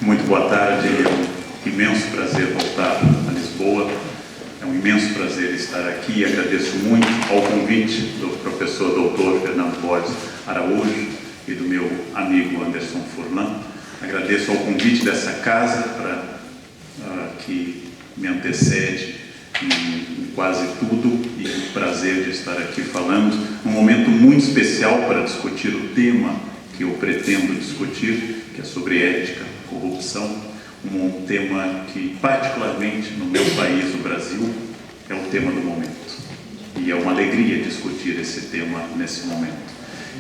Muito boa tarde, é um imenso prazer voltar a Lisboa, é um imenso prazer estar aqui. Agradeço muito ao convite do professor doutor Fernando Borges Araújo e do meu amigo Anderson Furlan. Agradeço ao convite dessa casa que me antecede em quase tudo, e o prazer de estar aqui falando num momento muito especial para discutir o tema que eu pretendo discutir, que é sobre ética, corrupção, um tema que, particularmente no meu país, o Brasil, é o tema do momento. E é uma alegria discutir esse tema nesse momento.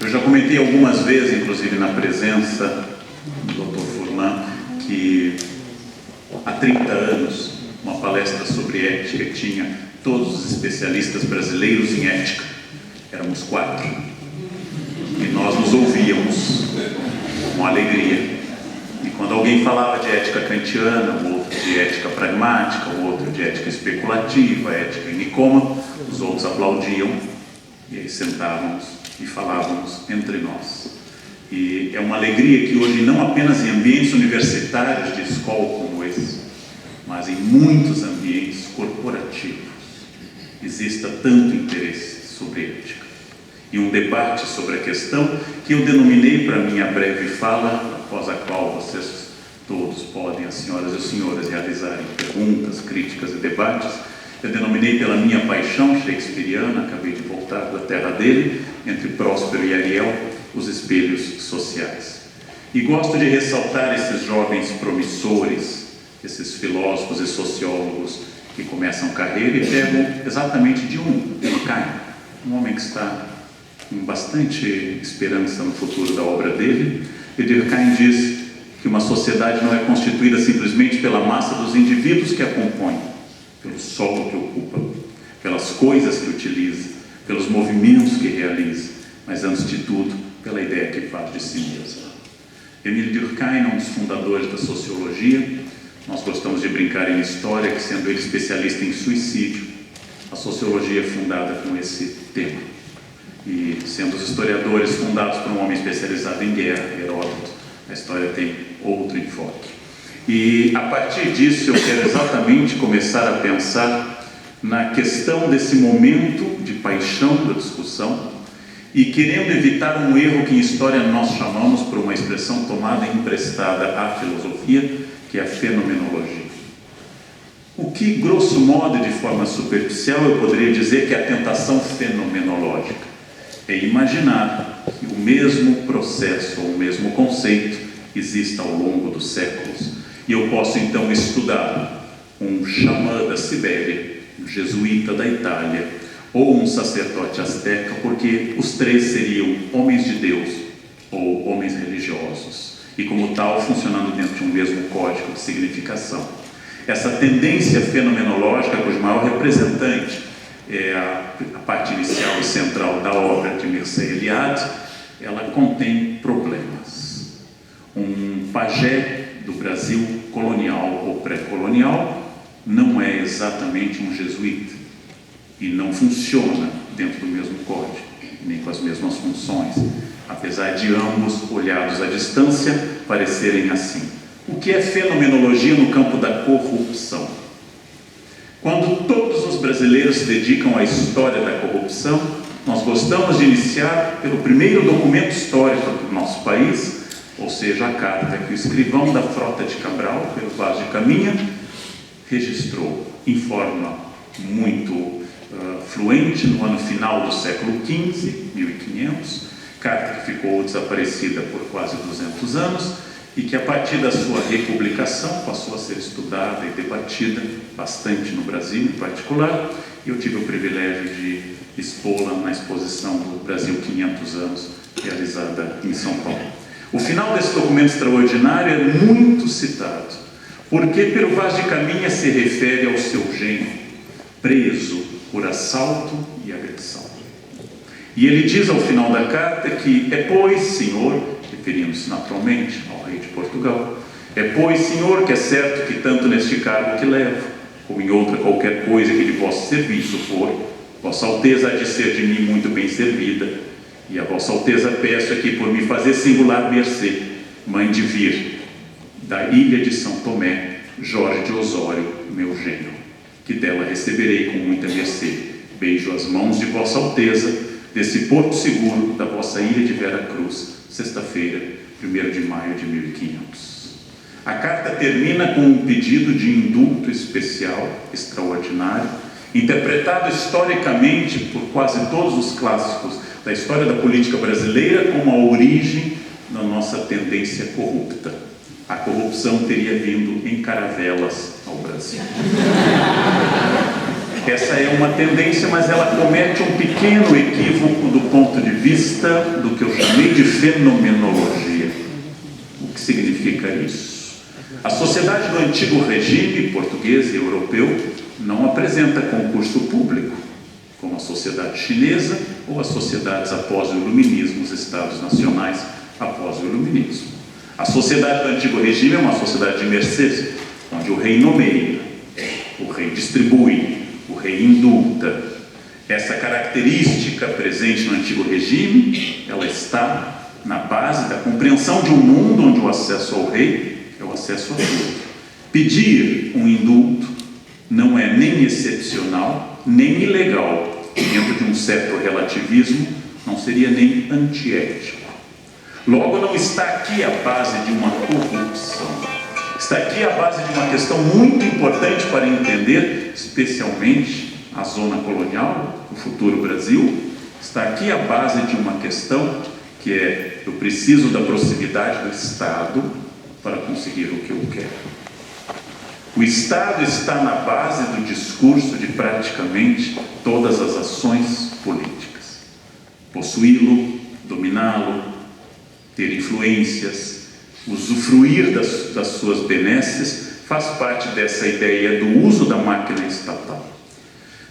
Eu já comentei algumas vezes, inclusive na presença do Dr. Furlan, que há 30 anos, uma palestra sobre ética tinha todos os especialistas brasileiros em ética. Éramos 4. E nós nos ouvíamos com alegria. E quando alguém falava de ética kantiana, o outro de ética pragmática, o outro de ética especulativa, ética nicômaco, os outros aplaudiam, e aí sentávamos e falávamos entre nós. E é uma alegria que hoje, não apenas em ambientes universitários de escola como esse, mas em muitos ambientes corporativos, exista tanto interesse sobre ética. E um debate sobre a questão que eu denominei para minha breve fala, após a qual vocês todos podem, as senhoras e os senhores, realizarem perguntas, críticas e debates, eu denominei pela minha paixão shakespeariana, acabei de voltar da terra dele, entre Próspero e Ariel, os espelhos sociais. E gosto de ressaltar esses jovens promissores, esses filósofos e sociólogos que começam carreira e pegam exatamente de Durkheim, um homem que está com bastante esperança no futuro da obra dele. E Durkheim diz que uma sociedade não é constituída simplesmente pela massa dos indivíduos que a compõem, pelo solo que ocupa, pelas coisas que utiliza, pelos movimentos que realiza, mas antes de tudo, pela ideia que faz de si mesma. Émile Durkheim é um dos fundadores da sociologia. Nós gostamos de brincar em história que, sendo ele especialista em suicídio, a sociologia é fundada com esse tema. E sendo os historiadores fundados por um homem especializado em guerra, Heródoto, a história tem outro enfoque. E a partir disso eu quero exatamente começar a pensar na questão desse momento de paixão da discussão e querendo evitar um erro que em história nós chamamos, por uma expressão tomada e emprestada à filosofia, que é a fenomenologia. O que, grosso modo e de forma superficial, eu poderia dizer que é a tentação fenomenológica. É imaginar que o mesmo processo ou o mesmo conceito exista ao longo dos séculos. E eu posso então estudar um xamã da Sibéria, um jesuíta da Itália, ou um sacerdote asteca, porque os três seriam homens de Deus ou homens religiosos, e como tal funcionando dentro de um mesmo código de significação. Essa tendência fenomenológica, cujo maior representante é a parte inicial e central da obra de Mircea Eliade, ela contém problemas. Um pajé do Brasil colonial ou pré-colonial não é exatamente um jesuíta e não funciona dentro do mesmo código, nem com as mesmas funções, apesar de ambos, olhados à distância, parecerem assim. O que é fenomenologia no campo da corrupção? Quando todos os brasileiros se dedicam à história da corrupção, nós gostamos de iniciar pelo primeiro documento histórico do nosso país, ou seja, a carta que o escrivão da Frota de Cabral, pelo Vaz de Caminha, registrou em forma muito fluente no ano final do século XV, 1500, carta que ficou desaparecida por quase 200 anos, e que a partir da sua republicação passou a ser estudada e debatida bastante no Brasil em particular, e eu tive o privilégio de expô-la na exposição do Brasil 500 anos, realizada em São Paulo. O final desse documento extraordinário é muito citado, porque Pero Vaz de Caminha se refere ao seu genro, preso por assalto e agressão. E ele diz ao final da carta que é, pois, senhor, referindo-se naturalmente ao rei de Portugal, é, pois, senhor, que é certo que tanto neste cargo que levo, como em outra qualquer coisa que de vosso serviço for, vossa Alteza há de ser de mim muito bem servida, e a vossa Alteza peço aqui por me fazer singular mercê, mãe de vir, da ilha de São Tomé, Jorge de Osório, meu genro, que dela receberei com muita mercê. Beijo as mãos de Vossa Alteza, desse porto seguro da vossa ilha de Vera Cruz, sexta-feira, 1º de maio de 1500. A carta termina com um pedido de indulto especial, extraordinário, interpretado historicamente por quase todos os clássicos da história da política brasileira como a origem da nossa tendência corrupta. A corrupção teria vindo em caravelas ao Brasil. Essa é uma tendência, mas ela comete um pequeno equívoco do ponto de vista do que eu chamei de fenomenologia. O que significa isso? A sociedade do antigo regime português e europeu não apresenta concurso público, como a sociedade chinesa ou as sociedades após o iluminismo, os estados nacionais após o iluminismo. A sociedade do antigo regime é uma sociedade de mercês, onde o rei nomeia, o rei distribui, o rei indulta. Essa característica presente no antigo regime, ela está na base da compreensão de um mundo onde o acesso ao rei é o acesso a tudo. Pedir um indulto não é nem excepcional, nem ilegal. Dentro de um certo relativismo, não seria nem antiético. Logo, não está aqui a base de uma corrupção. Está aqui a base de uma questão muito importante para entender, especialmente a zona colonial, o futuro Brasil. Está aqui a base de uma questão que é: eu preciso da proximidade do Estado para conseguir o que eu quero. O Estado está na base do discurso de praticamente todas as ações políticas. Possuí-lo, dominá-lo, ter influências, usufruir das suas benesses, faz parte dessa ideia do uso da máquina estatal.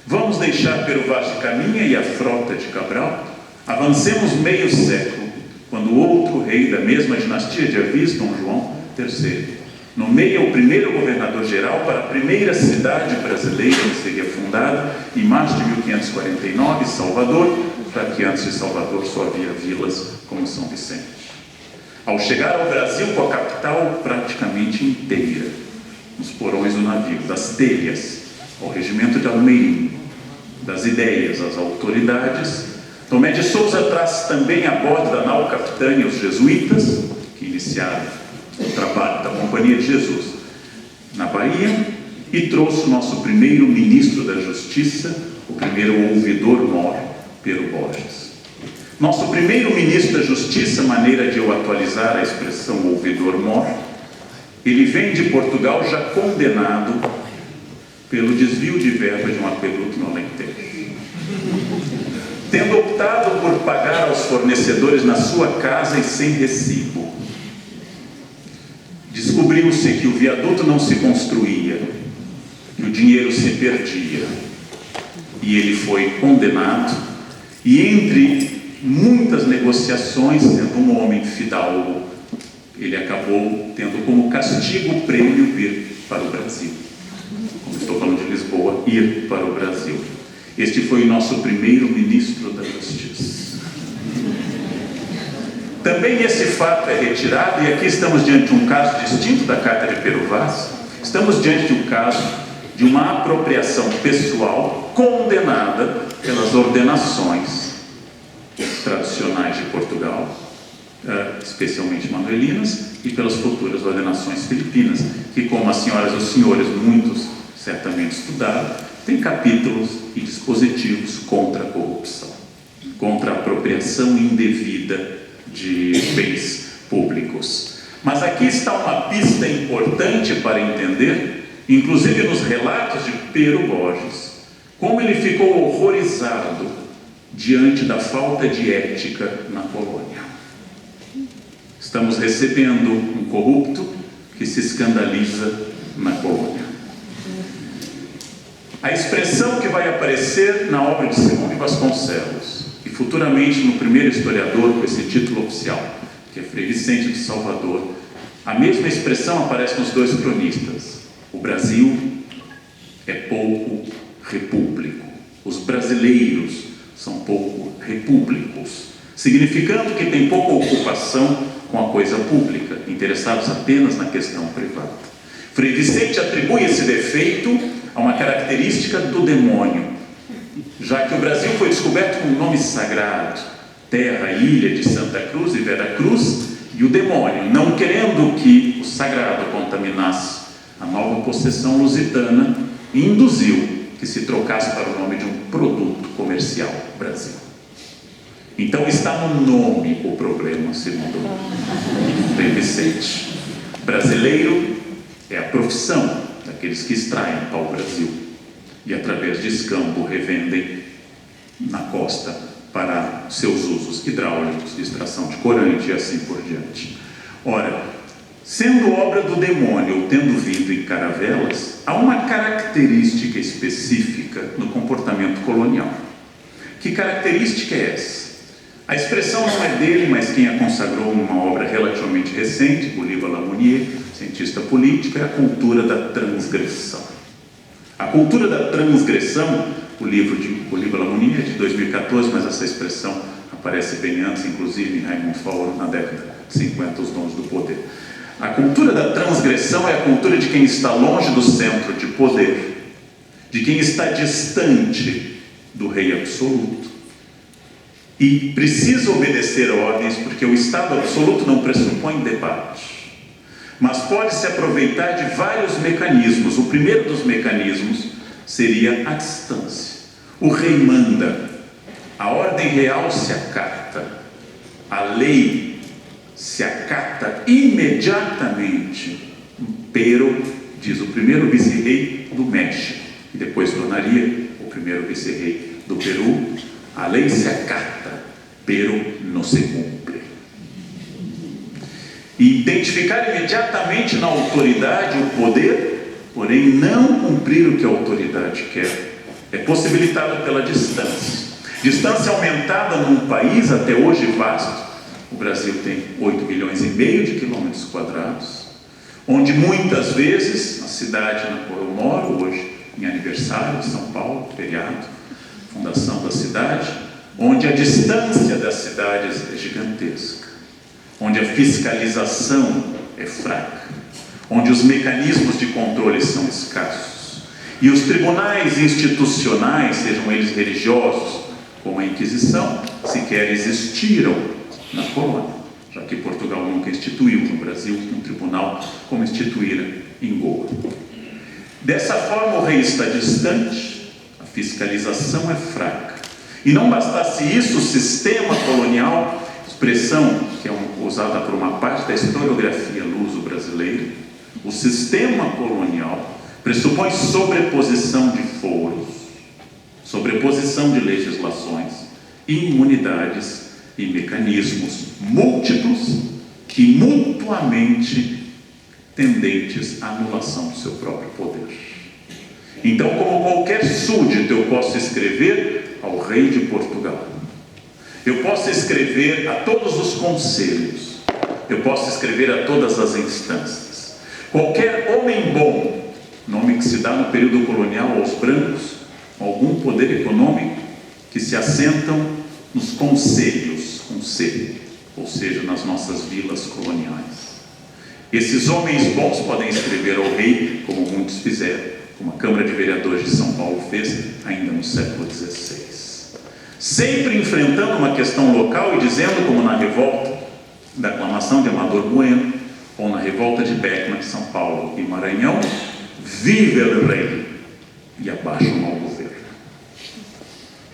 Vamos deixar Pero Vaz de Caminha e a frota de Cabral? Avancemos meio século, quando outro rei da mesma dinastia de Avis, Dom João III, nomeia o primeiro governador-geral para a primeira cidade brasileira que seria fundada em março de 1549, Salvador, para que antes de Salvador só havia vilas como São Vicente. Ao chegar ao Brasil com a capital praticamente inteira, nos porões do navio, das telhas ao regimento de Almeirim, das ideias às autoridades, Tomé de Souza traz também a bordo da nau capitânia os jesuítas, que iniciaram o trabalho da Companhia de Jesus na Bahia, e trouxe o nosso primeiro ministro da Justiça, o primeiro ouvidor-mor, Pero Borges. Nosso primeiro ministro da Justiça, maneira de eu atualizar a expressão ouvidor-mor, ele vem de Portugal já condenado pelo desvio de verba de um aqueduto no Alentejo. Tendo optado por pagar aos fornecedores na sua casa e sem recibo, descobriu-se que o viaduto não se construía, que o dinheiro se perdia, e ele foi condenado, e entre muitas negociações, sendo um homem fidalgo, ele acabou tendo como castigo o prêmio vir para o Brasil. Como estou falando de Lisboa, ir para o Brasil. Este foi o nosso primeiro ministro da Justiça. Também esse fato é retirado, e aqui estamos diante de um caso distinto da carta de Pero Vaz. Estamos diante de um caso de uma apropriação pessoal condenada pelas ordenações tradicionais de Portugal, especialmente manuelinas, e pelas futuras ordenações filipinas, que, como as senhoras e os senhores, muitos certamente estudaram, têm capítulos e dispositivos contra a corrupção, contra a apropriação indevida de bens públicos. Mas aqui está uma pista importante para entender, inclusive nos relatos de Pero Borges, como ele ficou horrorizado diante da falta de ética na colônia. Estamos recebendo um corrupto que se escandaliza na colônia. A expressão que vai aparecer na obra de Simão Vasconcelos, e futuramente no primeiro historiador com esse título oficial, que é Frei Vicente de Salvador, a mesma expressão aparece nos dois cronistas. O Brasil é pouco repúblico. Os brasileiros são pouco repúblicos. significando que tem pouca ocupação com a coisa pública, interessados apenas na questão privada. Frei Vicente atribui esse defeito a uma característica do demônio, já que o Brasil foi descoberto com um nome sagrado, terra e ilha de Santa Cruz e Vera Cruz, e o demônio, não querendo que o sagrado contaminasse a nova possessão lusitana, induziu que se trocasse para o nome de um produto comercial, Brasil. Então está no nome o problema, segundo Frei Vicente. Brasileiro é a profissão daqueles que extraem pau-brasil e através de escambo revendem na costa para seus usos hidráulicos, de extração de corante e assim por diante. Ora, sendo obra do demônio ou tendo vindo em caravelas, há uma característica específica no comportamento colonial. Que característica é essa? A expressão não é dele, mas quem a consagrou numa obra relativamente recente, Bolívar Lamounier, cientista político, é a cultura da transgressão. A cultura da transgressão, o livro de Bolívar Lamounier é de 2014, mas essa expressão aparece bem antes, inclusive em Raimundo Faoro, na década de 50, Os Dons do Poder. A cultura da transgressão é a cultura de quem está longe do centro de poder, de quem está distante do rei absoluto e precisa obedecer ordens, porque o Estado absoluto não pressupõe debate, mas pode se aproveitar de vários mecanismos. O primeiro dos mecanismos seria a distância. O rei manda, a ordem real se acata, a lei se acata imediatamente. Pero, diz o primeiro vice-rei do México, e depois tornaria o primeiro vice-rei do Peru, a lei se acata, pero não se cumpre. E identificar imediatamente na autoridade o poder, porém não cumprir o que a autoridade quer, é possibilitado pela distância. Distância aumentada num país até hoje vasto. O Brasil tem 8,5 milhões de quilômetros quadrados, onde muitas vezes, na cidade na qual eu moro hoje, em aniversário de São Paulo, feriado, fundação da cidade, onde a distância das cidades é gigantesca, onde a fiscalização é fraca, onde os mecanismos de controle são escassos, e os tribunais institucionais, sejam eles religiosos, como a Inquisição, sequer existiram na colônia, já que Portugal nunca instituiu no Brasil um tribunal como instituíra em Goa. Dessa forma, o rei está distante, a fiscalização é fraca. E não bastasse isso, o sistema colonial, expressão que é usada por uma parte da historiografia luso-brasileira, o sistema colonial pressupõe sobreposição de foros, sobreposição de legislações, imunidades e mecanismos múltiplos que mutuamente tendentes à anulação do seu próprio poder. Então, como qualquer súdito, eu posso escrever ao rei de Portugal, eu posso escrever a todos os conselhos, eu posso escrever a todas as instâncias. Qualquer homem bom, nome que se dá no período colonial aos brancos, com algum poder econômico, que se assentam nos conselhos, com C, ou seja, nas nossas vilas coloniais. Esses homens bons podem escrever ao rei, como muitos fizeram, como a Câmara de Vereadores de São Paulo fez ainda no século XVI. Sempre enfrentando uma questão local e dizendo, como na revolta da aclamação de Amador Bueno, ou na revolta de Beckmann de São Paulo e Maranhão, vive o rei e abaixo o mau governo.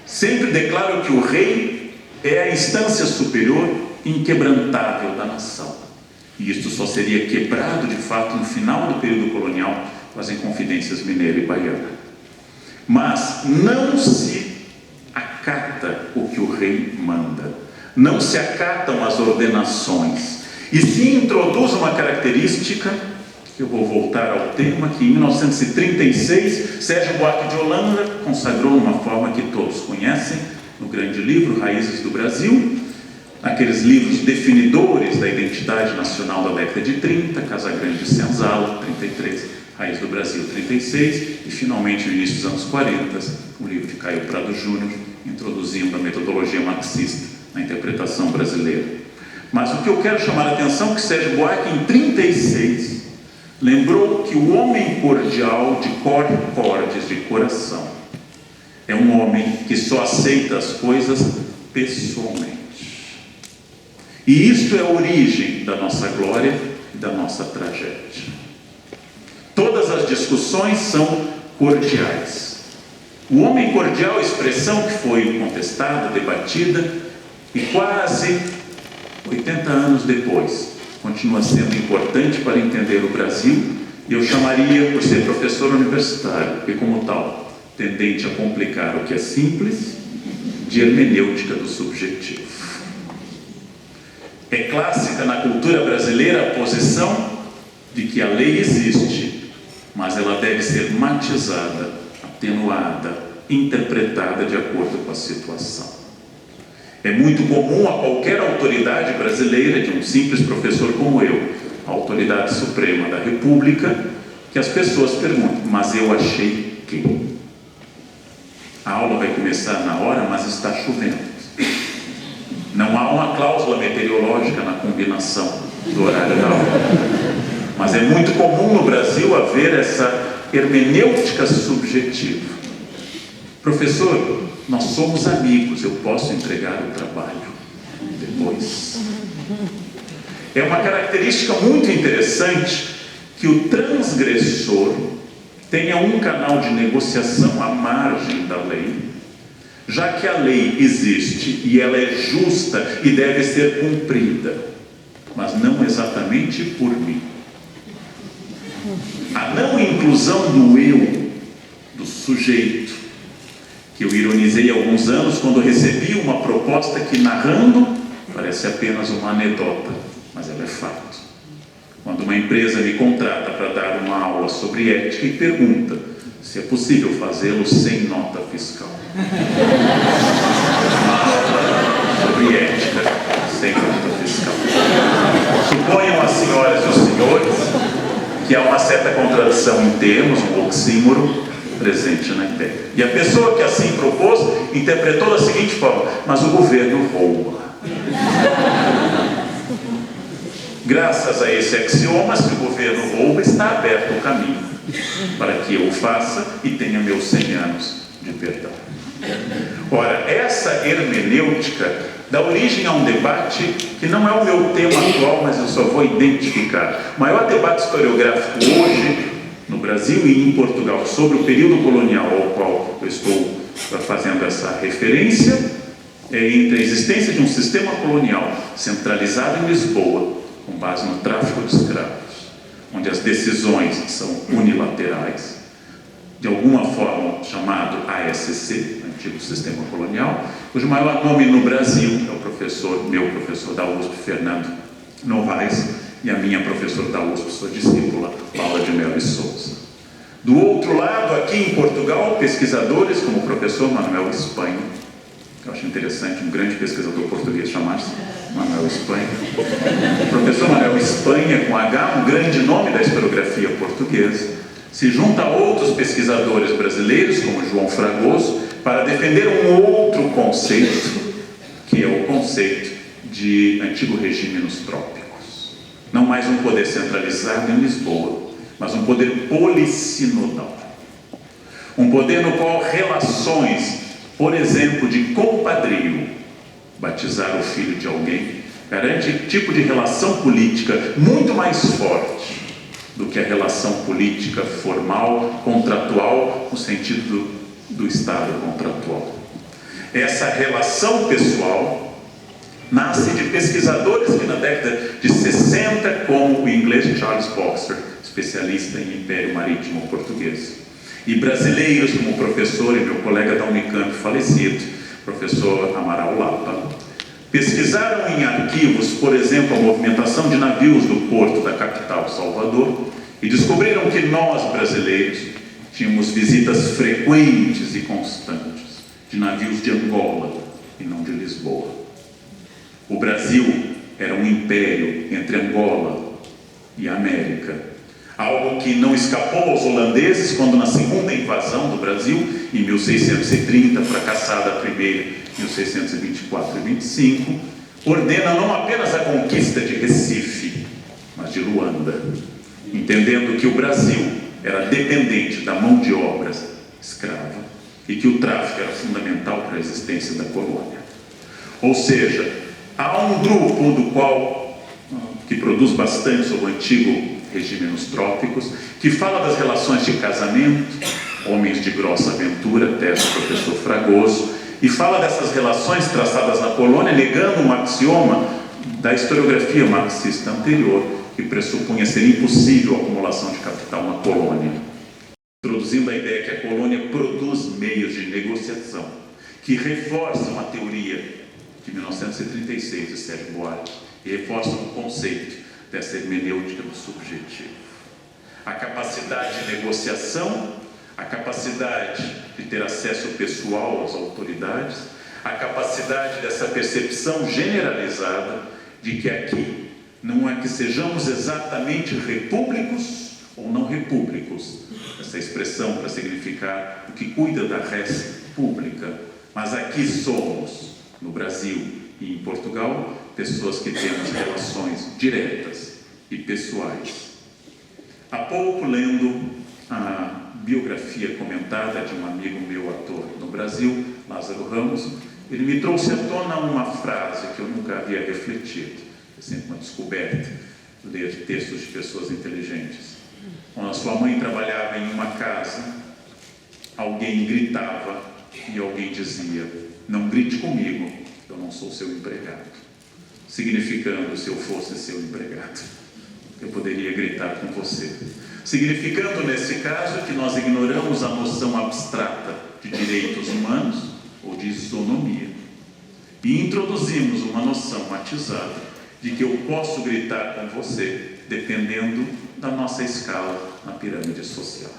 Sempre declaro que o rei é a instância superior inquebrantável da nação. E isto só seria quebrado de fato no final do período colonial com as Inconfidências Mineira e Baiana. Mas não se acata o que o rei manda, não se acatam as ordenações, e se introduz uma característica, que eu vou voltar ao tema, que em 1936 Sérgio Buarque de Holanda consagrou de uma forma que todos conhecem, no grande livro Raízes do Brasil, aqueles livros definidores da identidade nacional da década de 30, Casagrande e Senzala, 33, Raiz do Brasil, 36, e finalmente no início dos anos 40, o livro de Caio Prado Júnior, introduzindo a metodologia marxista na interpretação brasileira. Mas o que eu quero chamar a atenção é que Sérgio Buarque, em 1936, lembrou que o homem cordial de cordes de coração é um homem que só aceita as coisas pessoalmente. E isto é a origem da nossa glória e da nossa tragédia. Todas as discussões são cordiais. O homem cordial, expressão que foi contestada, debatida, e quase 80 anos depois, continua sendo importante para entender o Brasil, e eu chamaria, por ser professor universitário, e como tal, tendente a complicar o que é simples, de hermenêutica do subjetivo. É clássica na cultura brasileira a posição de que a lei existe, mas ela deve ser matizada, atenuada, interpretada de acordo com a situação. É muito comum a qualquer autoridade brasileira, de um simples professor como eu, a autoridade suprema da República, que as pessoas perguntam, mas eu achei que? A aula vai começar na hora, mas está chovendo. Não há uma cláusula meteorológica na combinação do horário da aula. Mas é muito comum no Brasil haver essa hermenêutica subjetiva. Professor, nós somos amigos, eu posso entregar o trabalho depois. É uma característica muito interessante que o transgressor tenha um canal de negociação à margem da lei, já que a lei existe e ela é justa e deve ser cumprida, mas não exatamente por mim. A não inclusão do eu, do sujeito, que eu ironizei há alguns anos quando recebi uma proposta que, narrando, parece apenas uma anedota, mas ela é fato. Quando uma empresa me contrata para dar uma aula sobre ética e pergunta se é possível fazê-lo sem nota fiscal. Uma aula sobre ética sem nota fiscal. Suponham as senhoras e os senhores que há uma certa contradição em termos, um oxímoro presente na ideia. E a pessoa que assim propôs interpretou da seguinte forma: mas o governo rouba. Graças a esse axioma, se o governo rouba, está aberto o caminho para que eu o faça e tenha meus 100 anos de perdão. Ora, essa hermenêutica dá origem a um debate que não é o meu tema atual, mas eu só vou identificar. O maior debate historiográfico hoje, no Brasil e em Portugal, sobre o período colonial ao qual eu estou fazendo essa referência, é entre a existência de um sistema colonial centralizado em Lisboa, com base no tráfico de escravos, onde as decisões são unilaterais, de alguma forma chamado ASC, antigo sistema colonial, cujo maior nome no Brasil é o meu professor da USP, Fernando Novaes, e a minha professora da USP, sua discípula, Paula de Melo e Souza. Do outro lado, aqui em Portugal, pesquisadores como o professor Manuel Espanha, que eu acho interessante, um grande pesquisador português chamar-se Manuel Espanha. O professor Manuel Espanha, com H, um grande nome da historiografia portuguesa, se junta a outros pesquisadores brasileiros, como João Fragoso, para defender um outro conceito, que é o conceito de antigo regime nos trópicos. Não mais um poder centralizado em Lisboa, mas um poder polissinodal. Um poder no qual relações, por exemplo, de compadrio, batizar o filho de alguém, garante tipo de relação política muito mais forte do que a relação política formal, contratual, no sentido do Estado contratual. Essa relação pessoal nasce de pesquisadores que na década de 60, como o inglês Charles Boxer, especialista em Império Marítimo Português, e brasileiros como o professor e meu colega da Unicamp falecido, professor Amaral Lapa, pesquisaram em arquivos, por exemplo, a movimentação de navios do porto da capital, Salvador, e descobriram que nós, brasileiros, tínhamos visitas frequentes e constantes de navios de Angola e não de Lisboa. O Brasil era um império entre Angola e a América, algo que não escapou aos holandeses quando, na segunda invasão do Brasil, em 1630, fracassada a primeira, 1624 e 25, ordena não apenas a conquista de Recife, mas de Luanda, entendendo que o Brasil era dependente da mão de obra escrava e que o tráfico era fundamental para a existência da colônia. Ou seja, há um grupo que produz bastante sobre o antigo regime nos trópicos, que fala das relações de casamento, homens de grossa aventura, tese do professor Fragoso, e fala dessas relações traçadas na colônia, negando um axioma da historiografia marxista anterior, que pressupunha ser impossível a acumulação de capital na colônia, introduzindo a ideia que a colônia produz meios de negociação, que reforçam a teoria de 1936 de Sérgio Buarque e reforçam o conceito dessa hermenêutica do subjetivo. A capacidade de negociação, a capacidade de ter acesso pessoal às autoridades, a capacidade dessa percepção generalizada de que aqui não é que sejamos exatamente repúblicos ou não repúblicos, essa expressão para significar o que cuida da res pública, mas aqui somos, no Brasil e em Portugal, pessoas que temos relações diretas e pessoais. Há pouco, lendo a biografia comentada de um amigo meu, ator no Brasil, Lázaro Ramos, ele me trouxe à tona uma frase que eu nunca havia refletido. É sempre uma descoberta ler textos de pessoas inteligentes. Quando a sua mãe trabalhava em uma casa, alguém gritava e alguém dizia: não grite comigo, eu não sou seu empregado. Significando, se eu fosse seu empregado, eu poderia gritar com você. Significando, nesse caso, que nós ignoramos a noção abstrata de direitos humanos ou de isonomia e introduzimos uma noção matizada de que eu posso gritar com você dependendo da nossa escala na pirâmide social.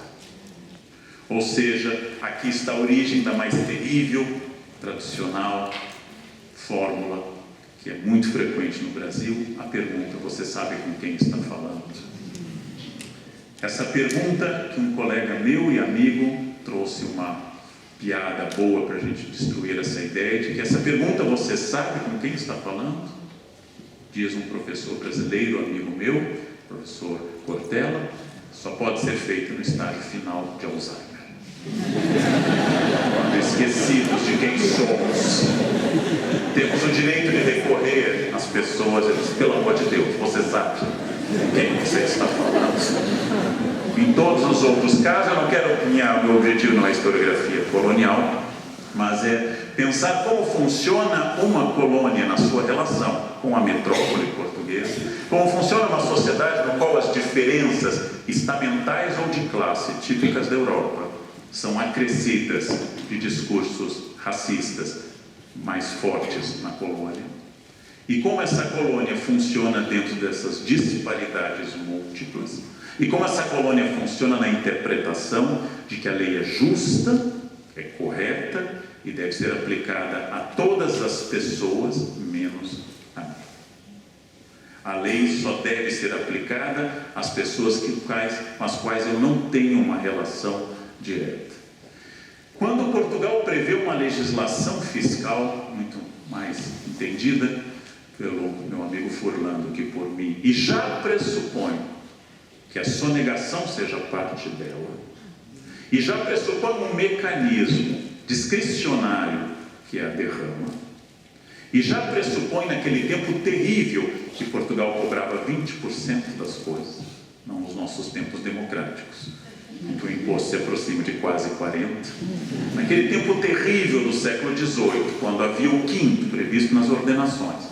Ou seja, aqui está a origem da mais terrível, tradicional fórmula, que é muito frequente no Brasil, a pergunta: você sabe com quem está falando? Essa pergunta, que um colega meu e amigo trouxe uma piada boa para a gente destruir essa ideia de que essa pergunta, você sabe com quem está falando? Diz um professor brasileiro, amigo meu, professor Cortella, só pode ser feita no estágio final de Alzheimer. Quando esquecidos de quem somos, temos o direito de recorrer às pessoas e dizer: pelo amor de Deus, você sabe com quem você está falando? Em todos os outros casos, eu não quero, meu objetivo não é historiografia colonial, mas é pensar como funciona uma colônia na sua relação com a metrópole portuguesa, como funciona uma sociedade no qual as diferenças estamentais ou de classe típicas da Europa são acrescidas de discursos racistas mais fortes na colônia, e como essa colônia funciona dentro dessas disparidades múltiplas, e como essa colônia funciona na interpretação de que a lei é justa, é correta e deve ser aplicada a todas as pessoas, menos a mim. A lei só deve ser aplicada às pessoas com as quais eu não tenho uma relação direta. Quando Portugal prevê uma legislação fiscal muito mais entendida pelo meu amigo Furlan do que por mim, e já pressupõe que a sonegação seja parte dela, e já pressupõe um mecanismo discricionário que é a derrama, e já pressupõe naquele tempo terrível que Portugal cobrava 20% das coisas, não nos nossos tempos democráticos, em que o imposto se aproxima de quase 40%, naquele tempo terrível do século XVIII, quando havia o quinto previsto nas ordenações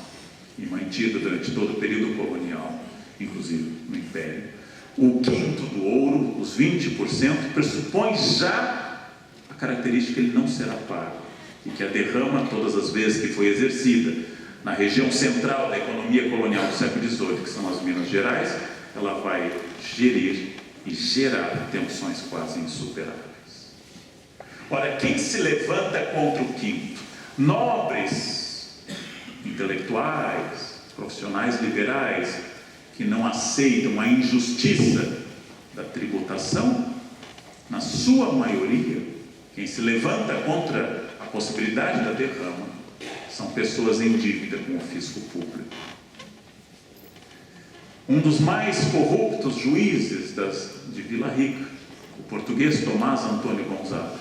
e mantido durante todo o período colonial, inclusive no Império, o quinto do ouro, os 20%, pressupõe já a característica que ele não será pago, e que a derrama, todas as vezes que foi exercida na região central da economia colonial do século XVIII, que são as Minas Gerais, ela vai gerir e gerar tensões quase insuperáveis. Ora, quem se levanta contra o quinto? Nobres, intelectuais, profissionais liberais, que não aceitam a injustiça da tributação, na sua maioria, quem se levanta contra a possibilidade da derrama são pessoas em dívida com o fisco público. Um dos mais corruptos juízes de Vila Rica, o português Tomás Antônio Gonzaga,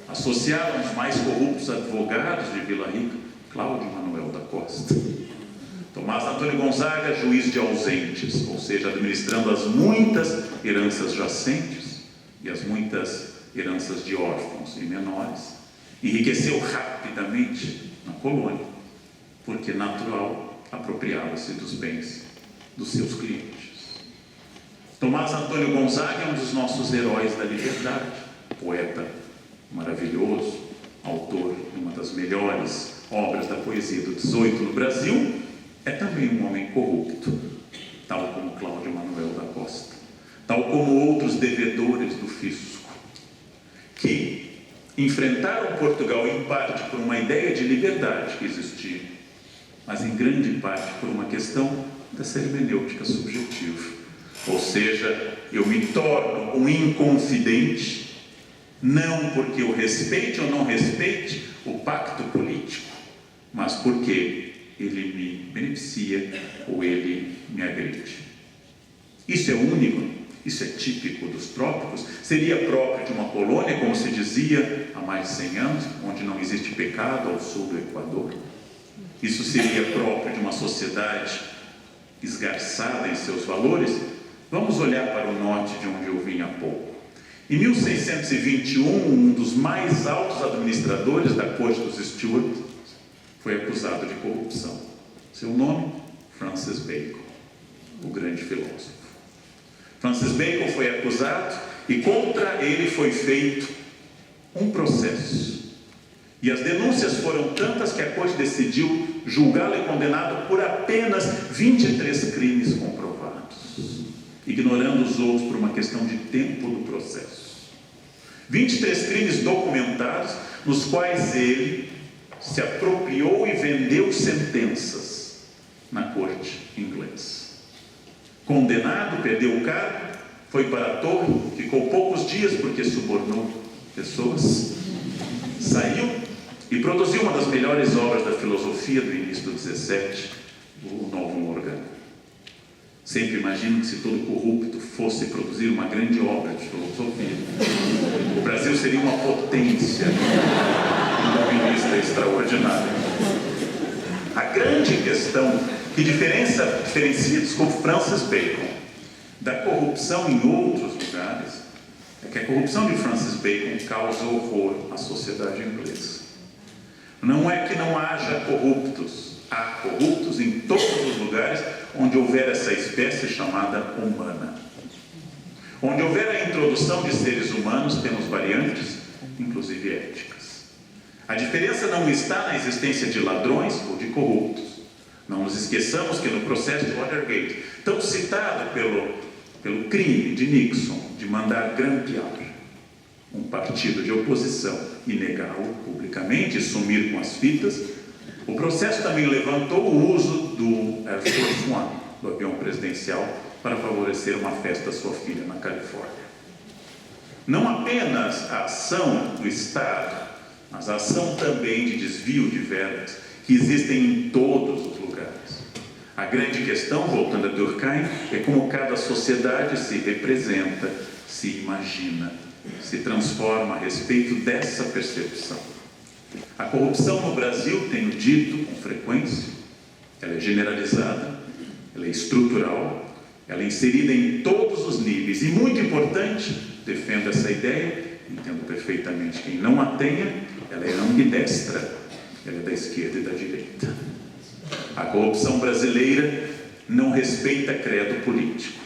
associado a um dos mais corruptos advogados de Vila Rica, Cláudio Manuel da Costa. Tomás Antônio Gonzaga, juiz de ausentes, ou seja, administrando as muitas heranças jacentes e as muitas heranças de órfãos e menores, enriqueceu rapidamente na colônia, porque natural apropriava-se dos bens dos seus clientes. Tomás Antônio Gonzaga é um dos nossos heróis da liberdade, poeta maravilhoso, autor de uma das melhores obras da poesia do XVIII no Brasil. É também um homem corrupto, tal como Cláudio Manuel da Costa, tal como outros devedores do fisco, que enfrentaram Portugal em parte por uma ideia de liberdade que existia, mas em grande parte por uma questão dessa hermenêutica subjetiva. Ou seja, eu me torno um inconfidente, não porque eu respeite ou não respeite o pacto político, mas porque ele me beneficia ou ele me agride. Isso é único, isso é típico dos trópicos, seria próprio de uma colônia, como se dizia há mais de 100 anos, onde não existe pecado ao sul do Equador. Isso seria próprio de uma sociedade esgarçada em seus valores. Vamos olhar para o norte, de onde eu vim há pouco. Em 1621, um dos mais altos administradores da corte dos Stuart foi acusado de corrupção. Seu nome? Francis Bacon, o grande filósofo. Francis Bacon foi acusado e contra ele foi feito um processo. E as denúncias foram tantas que a corte decidiu julgá-lo e condená-lo por apenas 23 crimes comprovados, ignorando os outros por uma questão de tempo do processo. 23 crimes documentados, nos quais ele se apropriou e vendeu sentenças na corte inglesa. Condenado, perdeu o cargo, foi para a torre, ficou poucos dias porque subornou pessoas, saiu e produziu uma das melhores obras da filosofia do início do 17, o Novo Morgano. Sempre imagino que se todo corrupto fosse produzir uma grande obra de filosofia, o Brasil seria uma potência iluminista extraordinária. A grande questão que diferencia, desculpe, Francis Bacon da corrupção em outros lugares é que a corrupção de Francis Bacon causa horror à sociedade inglesa. Não é que não haja corruptos, há corruptos em todos os lugares onde houver essa espécie chamada humana. Onde houver a introdução de seres humanos, temos variantes, inclusive éticas. A diferença não está na existência de ladrões ou de corruptos. Não nos esqueçamos que no processo de Watergate, tão citado pelo crime de Nixon de mandar grampear um partido de oposição e negá-lo publicamente e sumir com as fitas, o processo também levantou o uso do Air Force One, do avião presidencial, para favorecer uma festa à sua filha na Califórnia. Não apenas a ação do Estado, mas a ação também de desvio de verbas, que existem em todos os lugares. A grande questão, voltando a Durkheim, é como cada sociedade se representa, se imagina, se transforma a respeito dessa percepção. A corrupção no Brasil, tenho dito com frequência, ela é generalizada, ela é estrutural, ela é inserida em todos os níveis. E muito importante, defendo essa ideia, entendo perfeitamente quem não a tenha, ela é ambidestra, ela é da esquerda e da direita. A corrupção brasileira não respeita credo político.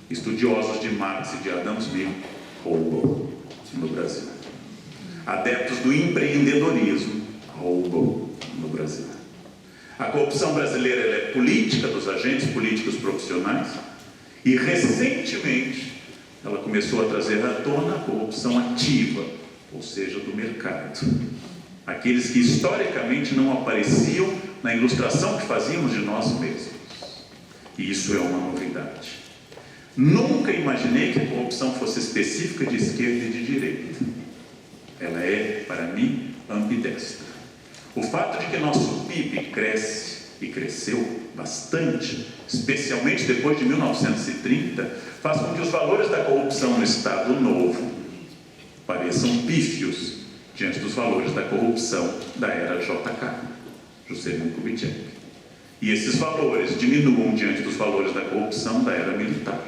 Estudiosos de Marx e de Adam Smith roubam no Brasil. Adeptos do empreendedorismo roubam no Brasil. A corrupção brasileira ela é política, dos agentes políticos profissionais, e recentemente ela começou a trazer à tona a corrupção ativa, ou seja, do mercado. Aqueles que historicamente não apareciam na ilustração que fazíamos de nós mesmos. E isso é uma novidade. Nunca imaginei que a corrupção fosse específica de esquerda e de direita. Ela é, para mim, ambidestra. O fato de que nosso PIB cresce e cresceu bastante, especialmente depois de 1930, faz com que os valores da corrupção no Estado Novo pareçam pífios diante dos valores da corrupção da era JK, Juscelino Kubitschek. E esses valores diminuam diante dos valores da corrupção da era militar.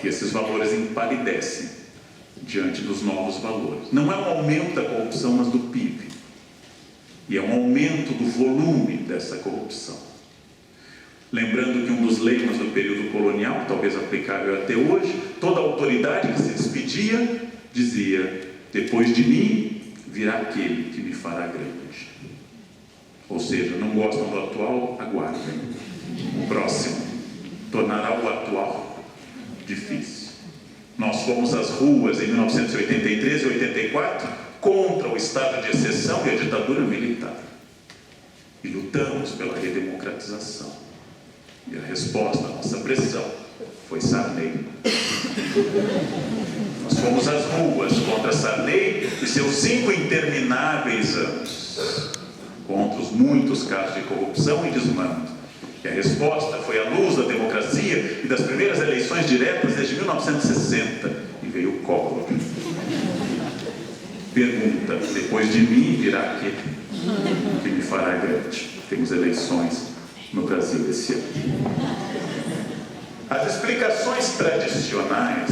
E esses valores empalidecem diante dos novos valores. Não é um aumento da corrupção, mas do PIB. E é um aumento do volume dessa corrupção. Lembrando que um dos lemas do período colonial, talvez aplicável até hoje, toda autoridade que se despedia dizia: depois de mim virá aquele que me fará grande. Ou seja, não gostam do atual, aguardem. O próximo tornará o atual difícil. Nós fomos às ruas em 1983 e 84 contra o estado de exceção e a ditadura militar. E lutamos pela redemocratização. E a resposta à nossa pressão foi Sarney. Nós fomos às ruas contra Sarney e seus 5 intermináveis anos, contra os muitos casos de corrupção e desmando. E a resposta foi a luz da democracia e das primeiras eleições diretas desde 1960. E veio o Collor. Pergunta: depois de mim virá aquele que me fará grande. Temos eleições no Brasil esse ano. As explicações tradicionais,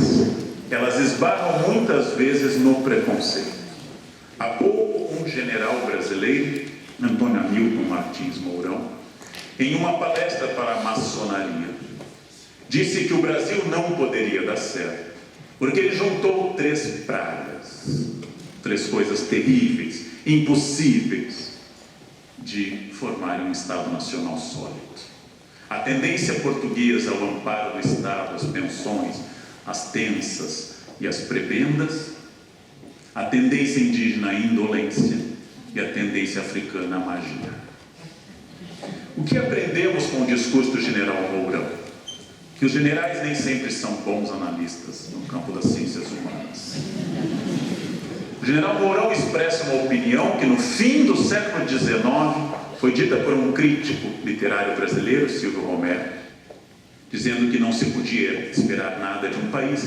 elas esbarram muitas vezes no preconceito. Há pouco, um general brasileiro, Antônio Hamilton Martins Mourão, em uma palestra para a maçonaria, disse que o Brasil não poderia dar certo, porque ele juntou 3 pragas, 3 coisas terríveis, impossíveis de formar um Estado Nacional sólido. A tendência portuguesa ao amparo do Estado, as pensões, as tensas e as prebendas, a tendência indígena à indolência e a tendência africana à magia. O que aprendemos com o discurso do general Mourão? Que os generais nem sempre são bons analistas no campo das ciências humanas. O general Mourão expressa uma opinião que no fim do século XIX foi dita por um crítico literário brasileiro, Silvio Romero, dizendo que não se podia esperar nada de um país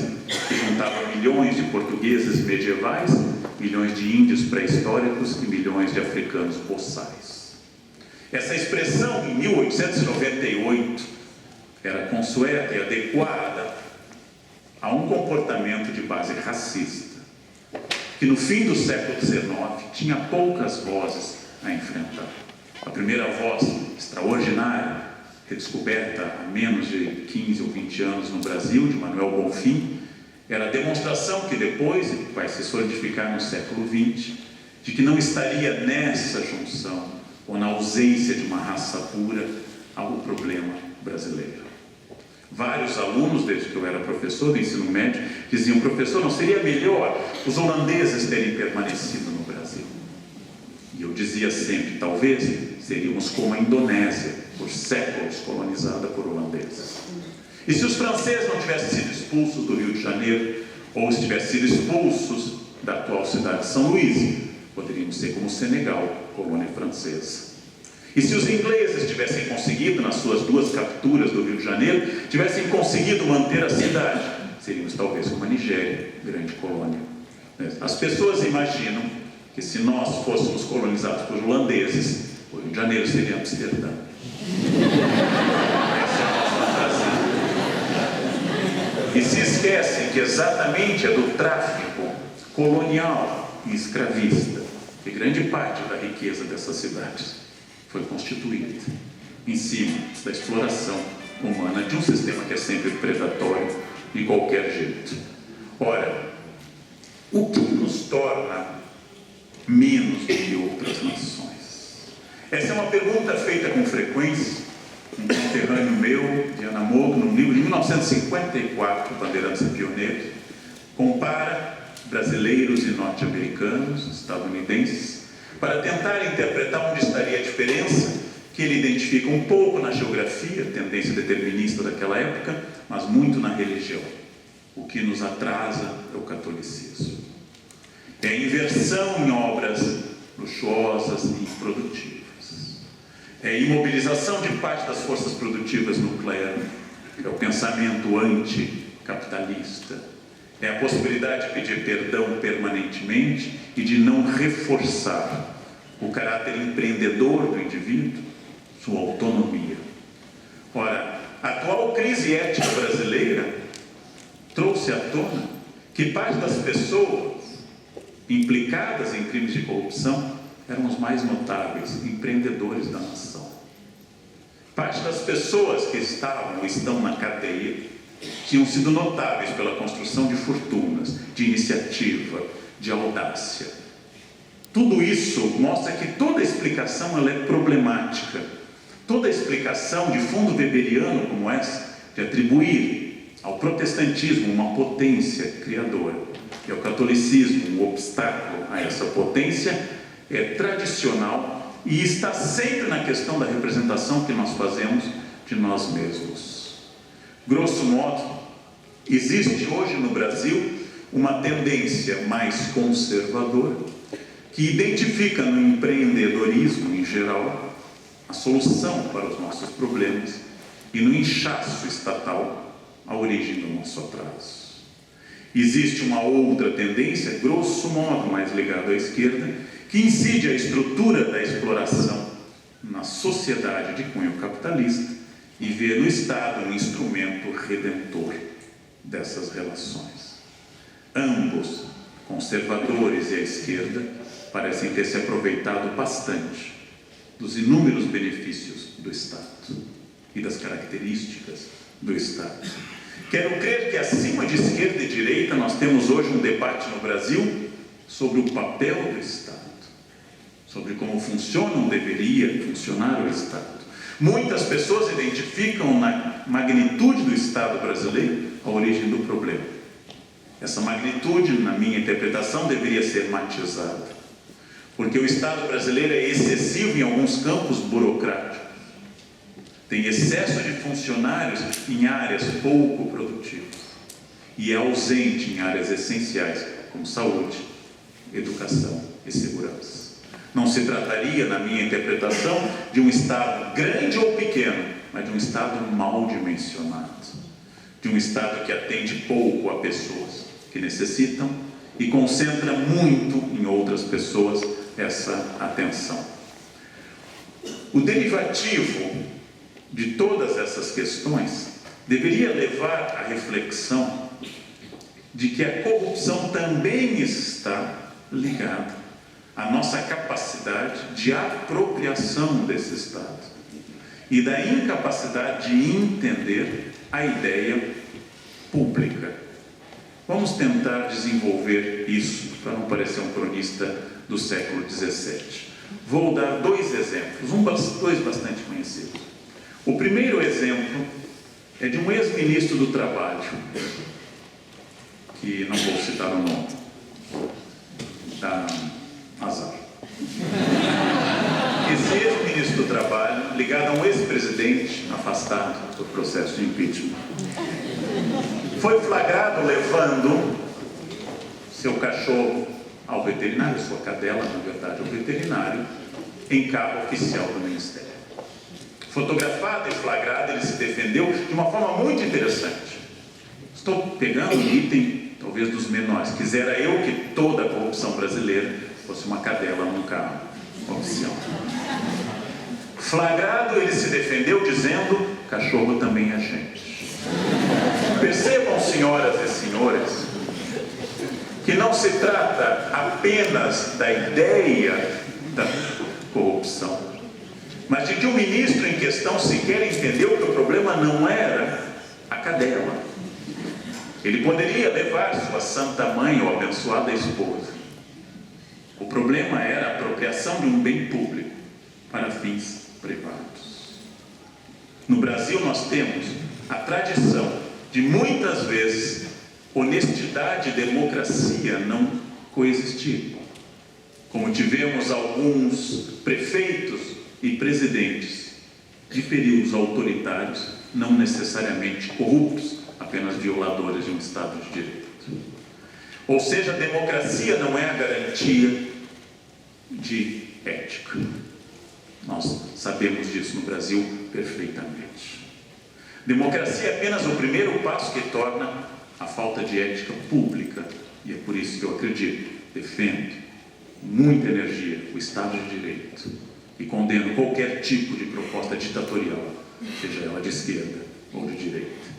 que juntava milhões de portugueses medievais, milhões de índios pré-históricos e milhões de africanos boçais. Essa expressão, em 1898, era consueta e adequada a um comportamento de base racista, que no fim do século XIX tinha poucas vozes a enfrentar. A primeira voz extraordinária, redescoberta há menos de 15 ou 20 anos no Brasil, de Manuel Bonfim, era a demonstração que depois vai se solidificar no século XX, de que não estaria nessa junção, ou na ausência de uma raça pura, o problema brasileiro. Vários alunos, desde que eu era professor do ensino médio, diziam: professor, não seria melhor os holandeses terem permanecido no Brasil? E eu dizia sempre: talvez seríamos como a Indonésia, por séculos colonizada por holandeses. E se os franceses não tivessem sido expulsos do Rio de Janeiro, ou se tivessem sido expulsos da atual cidade de São Luís, poderíamos ser como o Senegal, colônia francesa. E se os ingleses tivessem conseguido, nas suas 2 capturas do Rio de Janeiro, tivessem conseguido manter a cidade, seríamos talvez como a Nigéria, grande colônia. As pessoas imaginam que se nós fôssemos colonizados por holandeses, o Rio de Janeiro seria Amsterdã. Essa é a nossa fantasia. E se esquecem que exatamente é do tráfico colonial e escravista que grande parte da riqueza dessas cidades foi constituída em cima da exploração humana de um sistema que é sempre predatório de qualquer jeito. Ora, o que nos torna menos do que outras nações? Essa é uma pergunta feita com frequência. Um conterrâneo meu, Diana Mogo, num livro de 1954, Bandeirantes e Pioneiros, compara brasileiros e norte-americanos, estadunidenses, para tentar interpretar onde estaria a diferença, que ele identifica um pouco na geografia, tendência determinista daquela época, mas muito na religião. O que nos atrasa é o catolicismo. É a inversão em obras luxuosas e improdutivas. É a imobilização de parte das forças produtivas no clero, é o pensamento anticapitalista, é a possibilidade de pedir perdão permanentemente e de não reforçar o caráter empreendedor do indivíduo, sua autonomia. Ora, a atual crise ética brasileira trouxe à tona que parte das pessoas implicadas em crimes de corrupção eram os mais notáveis empreendedores da nação. Parte das pessoas que estavam ou estão na cadeia tinham sido notáveis pela construção de fortunas, de iniciativa, de audácia. Tudo isso mostra que toda explicação ela é problemática. Toda explicação de fundo weberiano como essa, de atribuir ao protestantismo uma potência criadora e ao catolicismo um obstáculo a essa potência, é tradicional e está sempre na questão da representação que nós fazemos de nós mesmos. Grosso modo, existe hoje no Brasil uma tendência mais conservadora que identifica no empreendedorismo em geral a solução para os nossos problemas e no inchaço estatal a origem do nosso atraso. Existe uma outra tendência, grosso modo mais ligada à esquerda, que incide a estrutura da exploração na sociedade de cunho capitalista e vê no Estado um instrumento redentor dessas relações. Ambos, conservadores e a esquerda, parecem ter se aproveitado bastante dos inúmeros benefícios do Estado e das características do Estado. Quero crer que acima de esquerda e direita nós temos hoje um debate no Brasil sobre o papel do Estado, sobre como funciona ou deveria funcionar o Estado. Muitas pessoas identificam na magnitude do Estado brasileiro a origem do problema. Essa magnitude, na minha interpretação, deveria ser matizada, porque o Estado brasileiro é excessivo em alguns campos burocráticos. Tem excesso de funcionários em áreas pouco produtivas e é ausente em áreas essenciais como saúde, educação e segurança. Não se trataria, na minha interpretação, de um Estado grande ou pequeno, mas de um Estado mal dimensionado, de um Estado que atende pouco a pessoas que necessitam e concentra muito em outras pessoas essa atenção. O derivativo de todas essas questões deveria levar à reflexão de que a corrupção também está ligada à nossa capacidade de apropriação desse Estado e da incapacidade de entender a ideia pública. Vamos tentar desenvolver isso para não parecer um cronista do século XVII. Vou dar dois exemplos, dois bastante conhecidos. O primeiro exemplo é de um ex-ministro do Trabalho, que não vou citar o nome, azar. Esse ex-ministro do Trabalho, ligado a um ex-presidente afastado do processo de impeachment, foi flagrado levando seu cachorro ao veterinário, sua cadela, na verdade, ao veterinário, em carro oficial do Ministério. Fotografado e flagrado, ele se defendeu de uma forma muito interessante. Estou pegando um item, talvez dos menores. Quisera eu que toda a corrupção brasileira fosse uma cadela num carro oficial. Flagrado, ele se defendeu dizendo: cachorro também é gente. Percebam, senhoras e senhores, que não se trata apenas da ideia da corrupção, mas de que o ministro em questão sequer entendeu que o problema não era a cadela. Ele poderia levar sua santa mãe ou abençoada esposa. O problema era a apropriação de um bem público para fins privados. No Brasil nós temos a tradição de muitas vezes honestidade e democracia não coexistir. Como tivemos alguns prefeitos e presidentes de períodos autoritários, não necessariamente corruptos, apenas violadores de um Estado de Direito. Ou seja, a democracia não é a garantia de ética. Nós sabemos disso no Brasil perfeitamente. Democracia é apenas o primeiro passo que torna a falta de ética pública. E é por isso que eu acredito, defendo, muita energia, o Estado de Direito. E condeno qualquer tipo de proposta ditatorial, seja ela de esquerda ou de direita.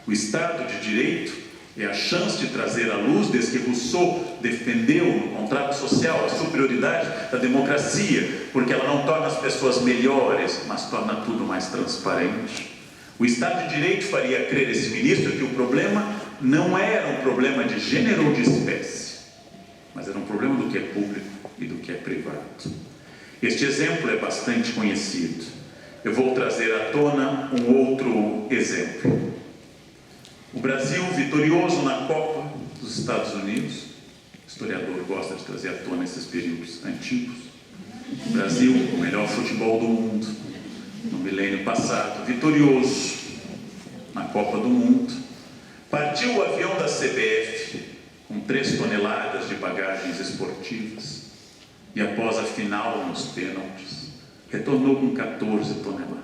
O Estado de Direito é a chance de trazer à luz, desde que Rousseau defendeu no contrato social a superioridade da democracia, porque ela não torna as pessoas melhores, mas torna tudo mais transparente. O Estado de Direito faria crer esse ministro que o problema não era um problema de gênero ou de espécie, mas era um problema do que é público e do que é privado. Este exemplo é bastante conhecido. Eu vou trazer à tona um outro exemplo. O Brasil vitorioso na Copa dos Estados Unidos. O historiador gosta de trazer à tona esses períodos antigos. O Brasil, o melhor futebol do mundo, no milênio passado, vitorioso na Copa do Mundo. Partiu o avião da CBF com 3 toneladas de bagagens esportivas e após a final nos pênaltis, retornou com 14 toneladas.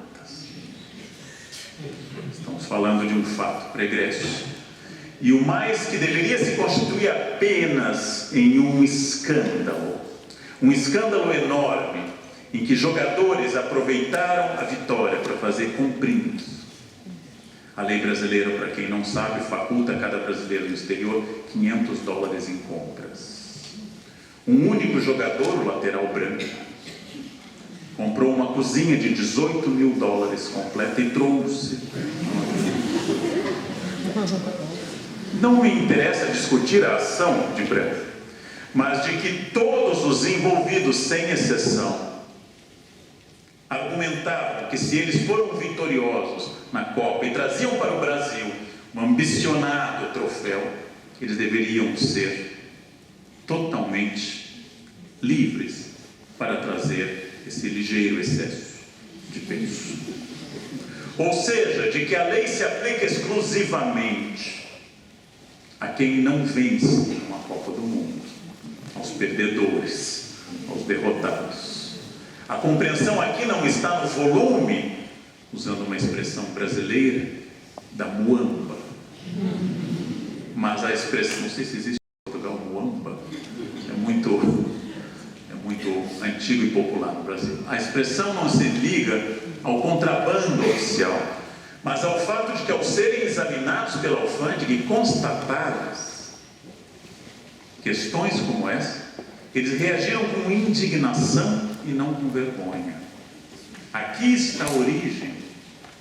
Estamos falando de um fato pregresso. E o mais que deveria se constituir apenas em um escândalo enorme, em que jogadores aproveitaram a vitória para fazer cumprir. A lei brasileira, para quem não sabe, faculta a cada brasileiro no exterior $500 em compras. Um único jogador, o lateral branco, comprou uma cozinha de $18 mil completa e trouxe. Não me interessa discutir a ação de Branco, mas de que todos os envolvidos, sem exceção, argumentavam que se eles foram vitoriosos na Copa e traziam para o Brasil um ambicionado troféu, eles deveriam ser totalmente livres para trazer esse ligeiro excesso de peso. Ou seja, de que a lei se aplica exclusivamente a quem não vence uma Copa do Mundo, aos perdedores, aos derrotados. A compreensão aqui não está no volume, usando uma expressão brasileira, da muamba, mas a expressão, não sei se existe em Portugal, muamba, é muito antigo e popular no Brasil. A expressão não se liga ao contrabando oficial, mas ao fato de que, ao serem examinados pela alfândega e constatadas questões como essa, eles reagiram com indignação e não com vergonha. Aqui está a origem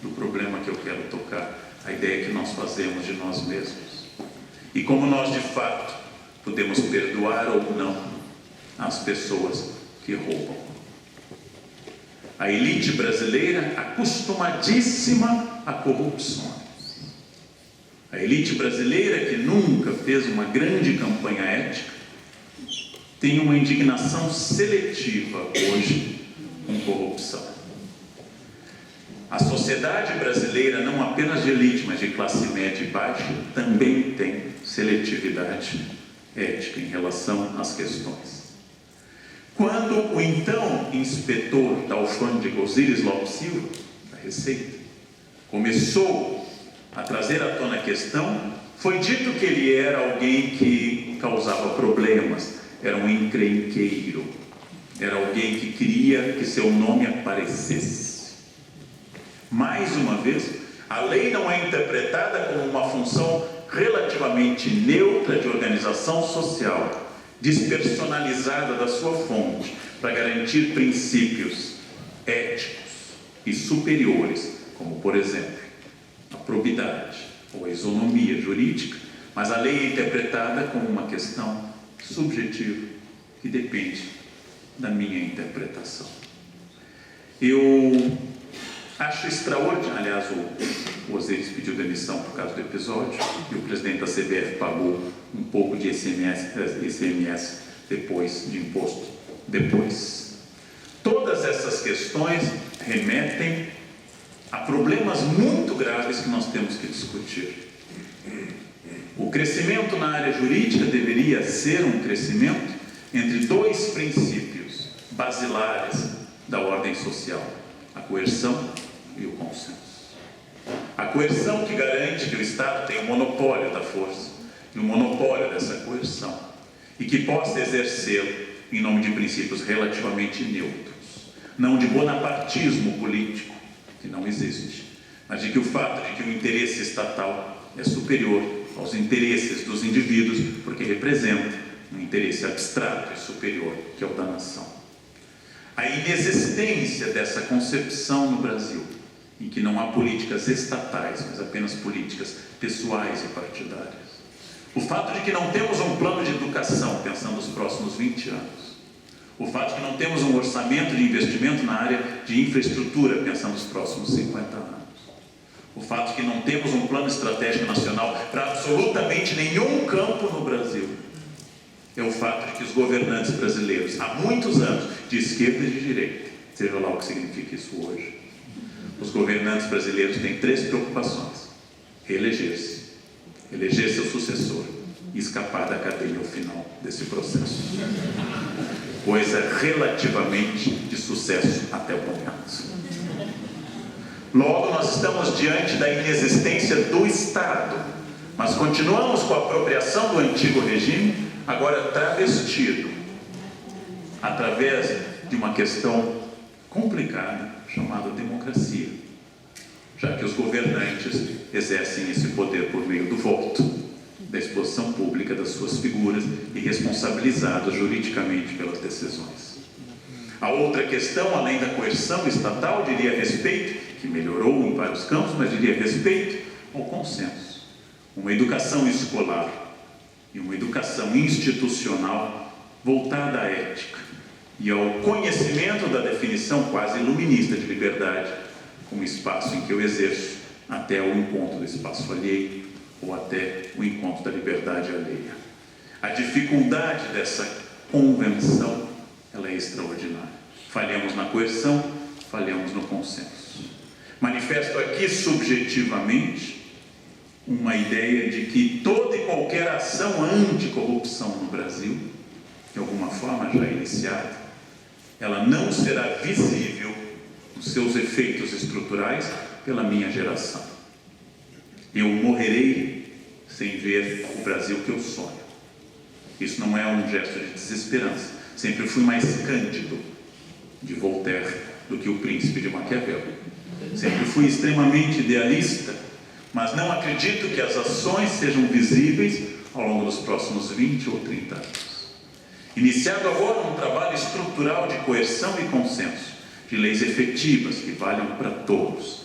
do problema que eu quero tocar, a ideia que nós fazemos de nós mesmos. E como nós, de fato, podemos perdoar ou não as pessoas que roubam. A elite brasileira, acostumadíssima a corrupções. A elite brasileira, que nunca fez uma grande campanha ética, tem uma indignação seletiva hoje com corrupção. A sociedade brasileira, não apenas de elite, mas de classe média e baixa, também tem seletividade ética em relação às questões. Quando o então inspetor da alfândega Osíris Lopes Silva, da Receita, começou a trazer à tona a questão, foi dito que ele era alguém que causava problemas, era um encrenqueiro, era alguém que queria que seu nome aparecesse. Mais uma vez, a lei não é interpretada como uma função relativamente neutra de organização social, despersonalizada da sua fonte, para garantir princípios éticos e superiores, como, por exemplo, a probidade ou a isonomia jurídica, mas a lei é interpretada como uma questão subjetiva que depende da minha interpretação. Eu acho extraordinário, aliás, o Osíris pediu demissão por causa do episódio e o presidente da CBF pagou um pouco de ICMS depois, de imposto depois. Todas essas questões remetem a problemas muito graves que nós temos que discutir. O crescimento na área jurídica deveria ser um crescimento entre dois princípios: basilares da ordem social: a coerção e o consenso. A coerção, que garante que o Estado tenha o monopólio da força e o monopólio dessa coerção, e que possa exercê-lo em nome de princípios relativamente neutros, não de bonapartismo político, que não existe, mas de que o fato de que o interesse estatal é superior aos interesses dos indivíduos, porque representa um interesse abstrato e superior, que é o da nação. A inexistência dessa concepção no Brasil, em que não há políticas estatais, mas apenas políticas pessoais e partidárias. O fato de que não temos um plano de educação, pensando nos próximos 20 anos. O fato de que não temos um orçamento de investimento na área de infraestrutura, pensando nos próximos 50 anos. O fato de que não temos um plano estratégico nacional para absolutamente nenhum campo no Brasil. É o fato de que os governantes brasileiros, há muitos anos, de esquerda e de direita, seja lá o que significa isso hoje, os governantes brasileiros têm 3 preocupações: reeleger-se, eleger seu sucessor e escapar da cadeia ao final desse processo. Coisa relativamente de sucesso até o momento. Logo, nós estamos diante da inexistência do Estado, mas continuamos com a apropriação do antigo regime, agora travestido, através de uma questão complicada, chamada democracia, já que os governantes exercem esse poder por meio do voto, da exposição pública das suas figuras e responsabilizados juridicamente pelas decisões. A outra questão, além da coerção estatal, diria respeito, que melhorou em vários campos, mas diria respeito ao consenso. Uma educação escolar e uma educação institucional voltada à ética e ao conhecimento da definição quase iluminista de liberdade como espaço em que eu exerço até o encontro do espaço alheio ou até o encontro da liberdade alheia. A dificuldade dessa convenção, ela é extraordinária. Falhamos na coerção, falhamos no consenso. Manifesto aqui subjetivamente uma ideia de que toda e qualquer ação anticorrupção no Brasil, de alguma forma já iniciada, ela não será visível nos seus efeitos estruturais pela minha geração. Eu morrerei sem ver o Brasil que eu sonho. Isso não é um gesto de desesperança. Sempre fui mais cândido de Voltaire do que o Príncipe de Maquiavel. Sempre fui extremamente idealista, mas não acredito que as ações sejam visíveis ao longo dos próximos 20 ou 30 anos. Iniciado agora um trabalho estrutural de coerção e consenso, de leis efetivas que valham para todos.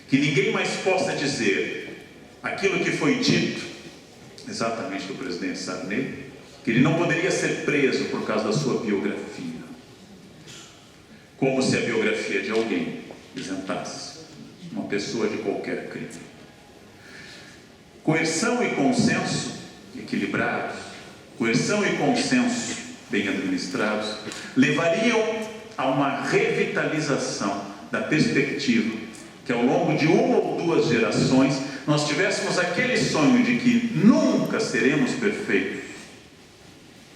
Que ninguém mais possa dizer aquilo que foi dito, exatamente do presidente Sarney, que ele não poderia ser preso por causa da sua biografia. Como se a biografia de alguém isentasse uma pessoa de qualquer crime. Coerção e consenso equilibrados, coerção e consenso bem administrados, levariam a uma revitalização da perspectiva que ao longo de 1 ou 2 gerações nós tivéssemos aquele sonho de que nunca seremos perfeitos,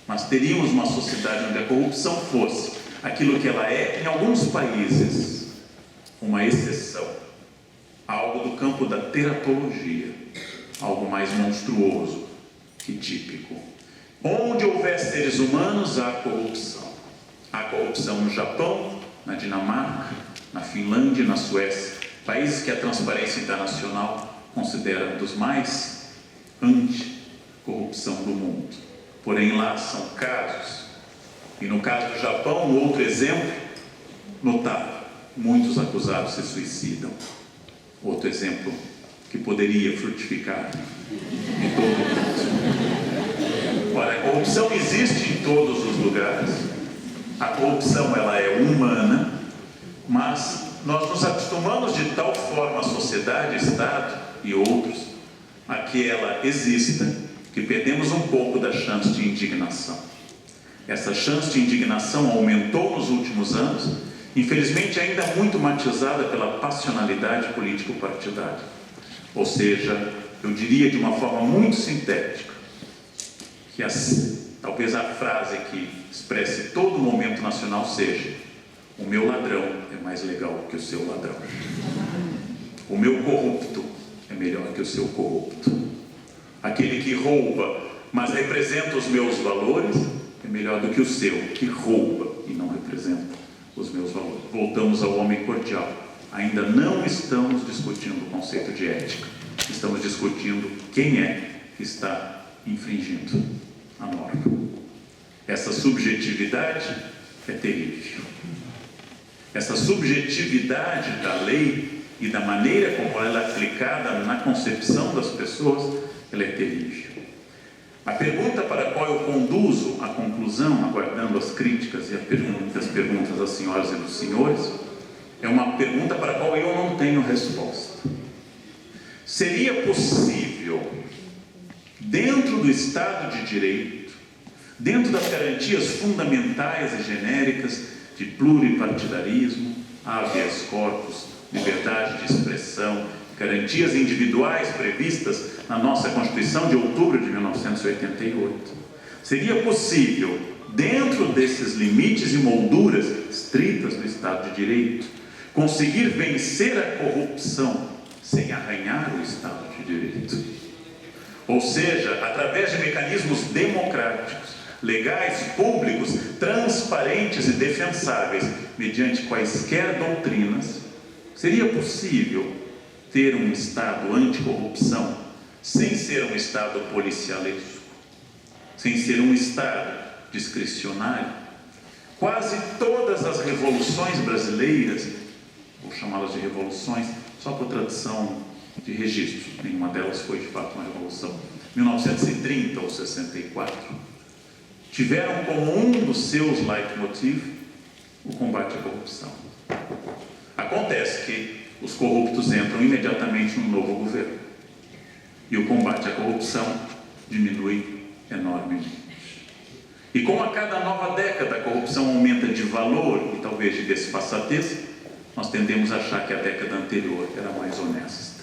mas teríamos uma sociedade onde a corrupção fosse aquilo que ela é em alguns países, uma exceção, algo do campo da teratologia, algo mais monstruoso que típico. Onde houver seres humanos, há corrupção. Há corrupção no Japão, na Dinamarca, na Finlândia, na Suécia, países que a Transparência Internacional considera dos mais anti-corrupção do mundo. Porém, lá são casos, e no caso do Japão, um outro exemplo notável: muitos acusados se suicidam. Outro exemplo que poderia frutificar em todo o mundo. Ora, a corrupção existe em todos os lugares. A corrupção, ela é humana, mas nós nos acostumamos de tal forma, a sociedade, Estado e outros, a que ela exista, que perdemos um pouco da chance de indignação. Essa chance de indignação aumentou nos últimos anos, infelizmente ainda muito matizada pela passionalidade político-partidária. Ou seja, eu diria de uma forma muito sintética, que talvez a frase que expresse todo o momento nacional seja: o meu ladrão é mais legal que o seu ladrão. O meu corrupto é melhor que o seu corrupto. Aquele que rouba, mas representa os meus valores, é melhor do que o seu, que rouba e não representa os meus valores. Voltamos ao homem cordial. Ainda não estamos discutindo o conceito de ética. Estamos discutindo quem é que está infringindo a norma. Essa subjetividade é terrível. Essa subjetividade da lei e da maneira como ela é aplicada na concepção das pessoas, ela é terrível. A pergunta para a qual eu conduzo a conclusão, aguardando as críticas e as perguntas das senhoras e dos senhores, é uma pergunta para a qual eu não tenho resposta. Seria possível, dentro do Estado de Direito, dentro das garantias fundamentais e genéricas de pluripartidarismo, habeas corpus, liberdade de expressão, garantias individuais previstas na nossa Constituição de outubro de 1988, seria possível, dentro desses limites e molduras estritas do Estado de Direito, conseguir vencer a corrupção sem arranhar o Estado de Direito? Ou seja, através de mecanismos democráticos, legais, públicos, transparentes e defensáveis, mediante quaisquer doutrinas, seria possível ter um Estado anticorrupção sem ser um Estado policialesco, sem ser um Estado discricionário? Quase todas as revoluções brasileiras, vou chamá-las de revoluções só por tradição de registro, nenhuma delas foi de fato uma revolução, 1930 ou 64, tiveram como um dos seus leitmotiv o combate à corrupção. Acontece que os corruptos entram imediatamente no novo governo e o combate à corrupção diminui enormemente. E como a cada nova década a corrupção aumenta de valor e talvez de desfaçatez, nós tendemos a achar que a década anterior era mais honesta.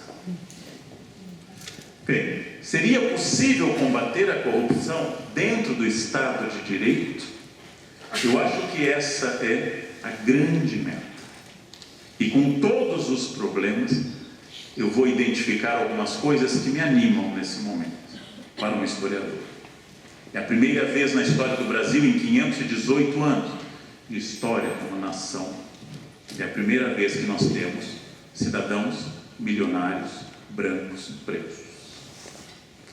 Bem, seria possível combater a corrupção dentro do Estado de Direito? Eu acho que essa é a grande meta. E com todos os problemas, eu vou identificar algumas coisas que me animam nesse momento, para um historiador. É a primeira vez na história do Brasil, em 518 anos de história como nação, é a primeira vez que nós temos cidadãos milionários, brancos, presos.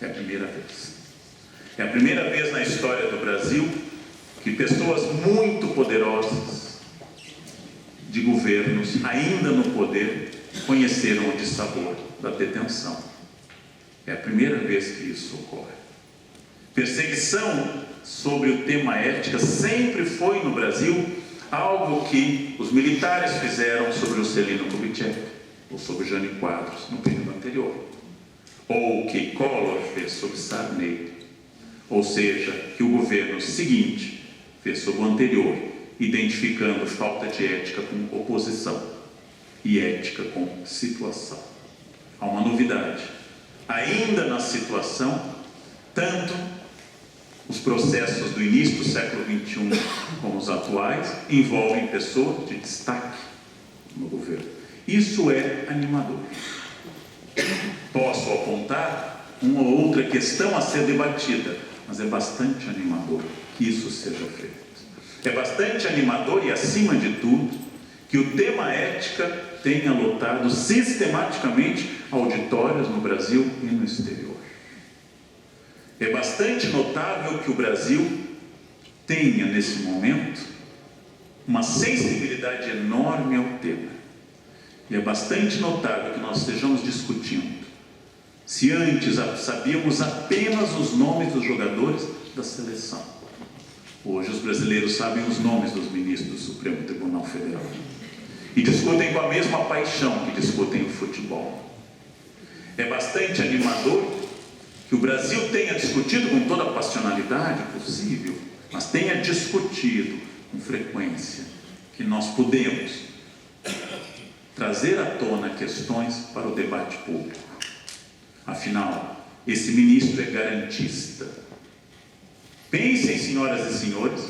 É a primeira vez. É a primeira vez na história do Brasil que pessoas muito poderosas, de governos ainda no poder, conheceram o dissabor da detenção. É a primeira vez que isso ocorre. Perseguição sobre o tema ética sempre foi no Brasil algo que os militares fizeram sobre o Celino Kubitschek ou sobre Jânio Quadros no período anterior, ou que Collor fez sobre Sarney, ou seja, que o governo seguinte fez sobre o anterior, identificando falta de ética com oposição e ética com situação. Há uma novidade. Ainda na situação, tanto os processos do início do século XXI como os atuais envolvem pessoas de destaque no governo. Isso é animador. Posso apontar uma ou outra questão a ser debatida, mas é bastante animador que isso seja feito. É bastante animador e, acima de tudo, que o tema ética tenha lotado sistematicamente auditórios no Brasil e no exterior. É bastante notável que o Brasil tenha, nesse momento, uma sensibilidade enorme ao tema. E é bastante notável que nós estejamos discutindo se antes sabíamos apenas os nomes dos jogadores da seleção. Hoje os brasileiros sabem os nomes dos ministros do Supremo Tribunal Federal e discutem com a mesma paixão que discutem o futebol. É bastante animador que o Brasil tenha discutido com toda a passionalidade possível, mas tenha discutido com frequência, que nós podemos trazer à tona questões para o debate público. Afinal, esse ministro é garantista. Pensem, senhoras e senhores,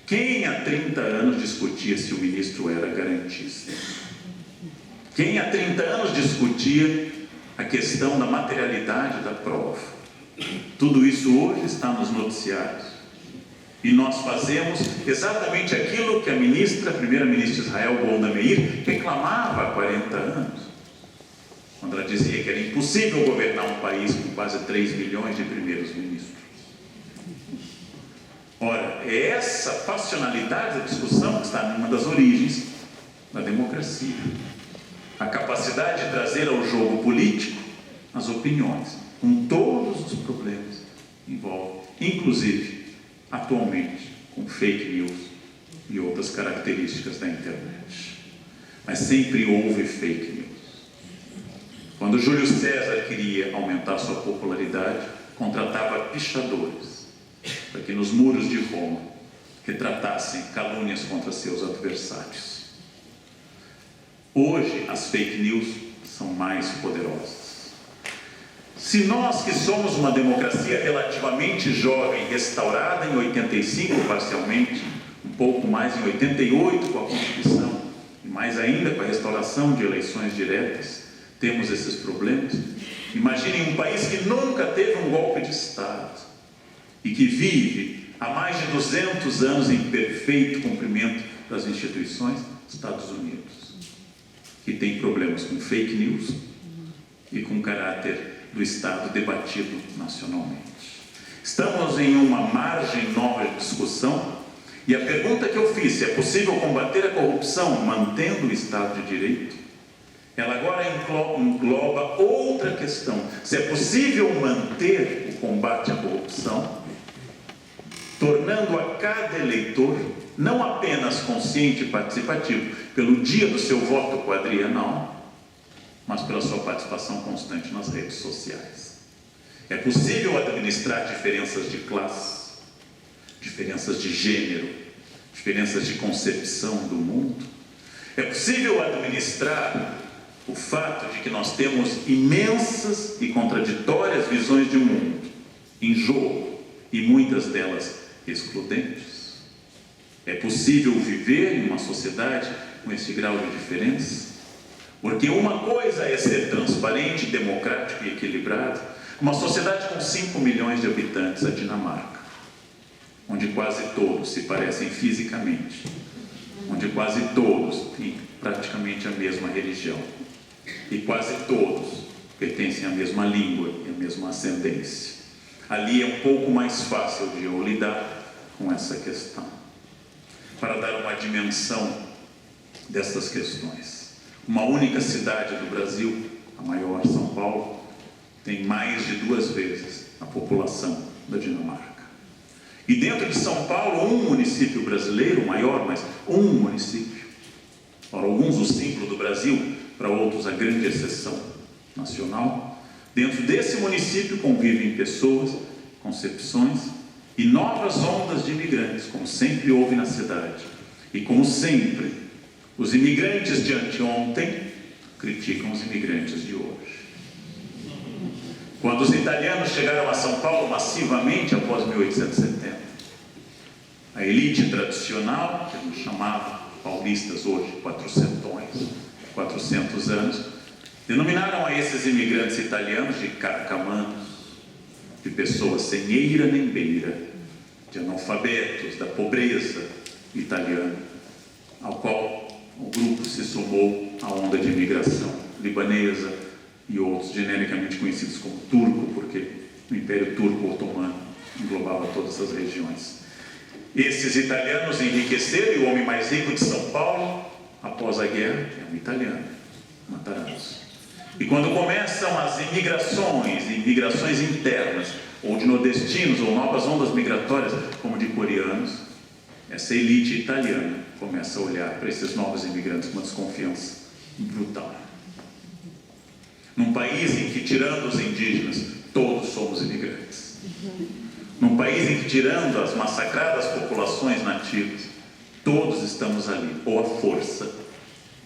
quem há 30 anos discutia se o ministro era garantista? Quem há 30 anos discutia a questão da materialidade da prova? Tudo isso hoje está nos noticiários. E nós fazemos exatamente aquilo que a primeira-ministra Israel Golda Meir reclamava há 40 anos, quando ela dizia que era impossível governar um país com quase 3 milhões de primeiros ministros. Ora, é essa passionalidade da discussão que está numa das origens da democracia. A capacidade de trazer ao jogo político as opiniões, com todos os problemas que envolve, inclusive, atualmente, com fake news e outras características da internet. Mas sempre houve fake news. Quando Júlio César queria aumentar sua popularidade, contratava pichadores para que nos muros de Roma retratassem calúnias contra seus adversários. Hoje, as fake news são mais poderosas. Se nós, que somos uma democracia relativamente jovem, restaurada em 85 parcialmente, um pouco mais em 88 com a Constituição, e mais ainda com a restauração de eleições diretas, temos esses problemas. Imaginem um país que nunca teve um golpe de Estado e que vive há mais de 200 anos em perfeito cumprimento das instituições, Estados Unidos, que tem problemas com fake news e com caráter do Estado debatido nacionalmente. Estamos em uma margem nova de discussão e a pergunta que eu fiz, se é possível combater a corrupção mantendo o Estado de Direito, ela agora engloba outra questão. Se é possível manter o combate à corrupção, tornando a cada eleitor não apenas consciente e participativo pelo dia do seu voto quadrienal, mas pela sua participação constante nas redes sociais. É possível administrar diferenças de classe, diferenças de gênero, diferenças de concepção do mundo. É possível administrar o fato de que nós temos imensas e contraditórias visões de mundo em jogo, e muitas delas excludentes. É possível viver em uma sociedade com esse grau de diferença? Porque uma coisa é ser transparente, democrático e equilibrado. Uma sociedade com 5 milhões de habitantes, a Dinamarca, onde quase todos se parecem fisicamente, onde quase todos têm praticamente a mesma religião, e quase todos pertencem à mesma língua e à mesma ascendência. Ali é um pouco mais fácil de eu lidar com essa questão. Para dar uma dimensão dessas questões, uma única cidade do Brasil, a maior, São Paulo, tem mais de 2 vezes a população da Dinamarca. E dentro de São Paulo, um município brasileiro, maior, mas um município. Para alguns o símbolo do Brasil, para outros a grande exceção nacional. Dentro desse município convivem pessoas, concepções e novas ondas de imigrantes, como sempre houve na cidade. E como sempre, os imigrantes de anteontem criticam os imigrantes de hoje. Quando os italianos chegaram a São Paulo massivamente após 1870, a elite tradicional, que a gente chamava paulistas hoje, 400 anos, denominaram a esses imigrantes italianos de carcamanos, de pessoas sem eira nem beira, de analfabetos, da pobreza italiana, ao qual o grupo se somou à onda de imigração libanesa e outros genericamente conhecidos como turco, porque o Império Turco Otomano englobava todas as regiões. Esses italianos enriqueceram, e o homem mais rico de São Paulo, após a guerra, é um italiano, Matarazzo. E quando começam as imigrações internas, ou de nordestinos, ou novas ondas migratórias, como de coreanos, essa elite italiana começa a olhar para esses novos imigrantes com uma desconfiança brutal. Num país em que, tirando os indígenas, todos somos imigrantes. Num país em que, tirando as massacradas populações nativas, todos estamos ali, ou à força,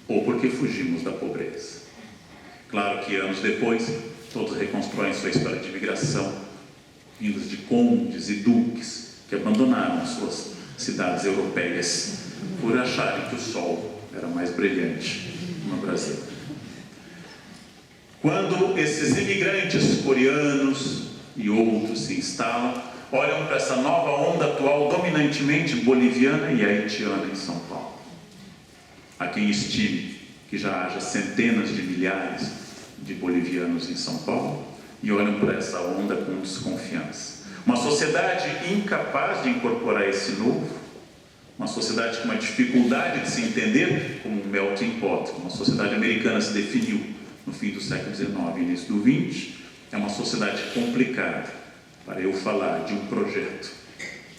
ou porque fugimos da pobreza. Claro que anos depois, todos reconstroem sua história de imigração vindos de condes e duques que abandonaram suas cidades europeias por acharem que o sol era mais brilhante no Brasil. Quando esses imigrantes coreanos e outros se instalam, olham para essa nova onda atual dominantemente boliviana e haitiana em São Paulo. Há quem estime que já haja centenas de milhares de bolivianos em São Paulo e olham para essa onda com desconfiança. Uma sociedade incapaz de incorporar esse novo, uma sociedade com uma dificuldade de se entender como um melting pot, como a sociedade americana se definiu no fim do século XIX e início do XX, é uma sociedade complicada para eu falar de um projeto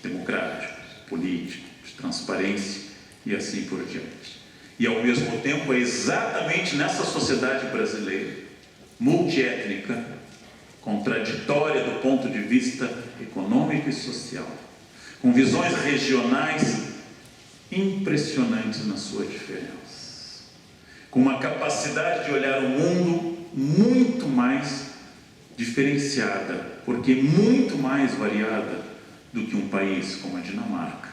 democrático, político, de transparência e assim por diante. E ao mesmo tempo é exatamente nessa sociedade brasileira, multiétnica, contraditória do ponto de vista econômico e social, com visões regionais impressionantes na sua diferença, com uma capacidade de olhar o mundo muito mais diferenciada, porque muito mais variada do que um país como a Dinamarca.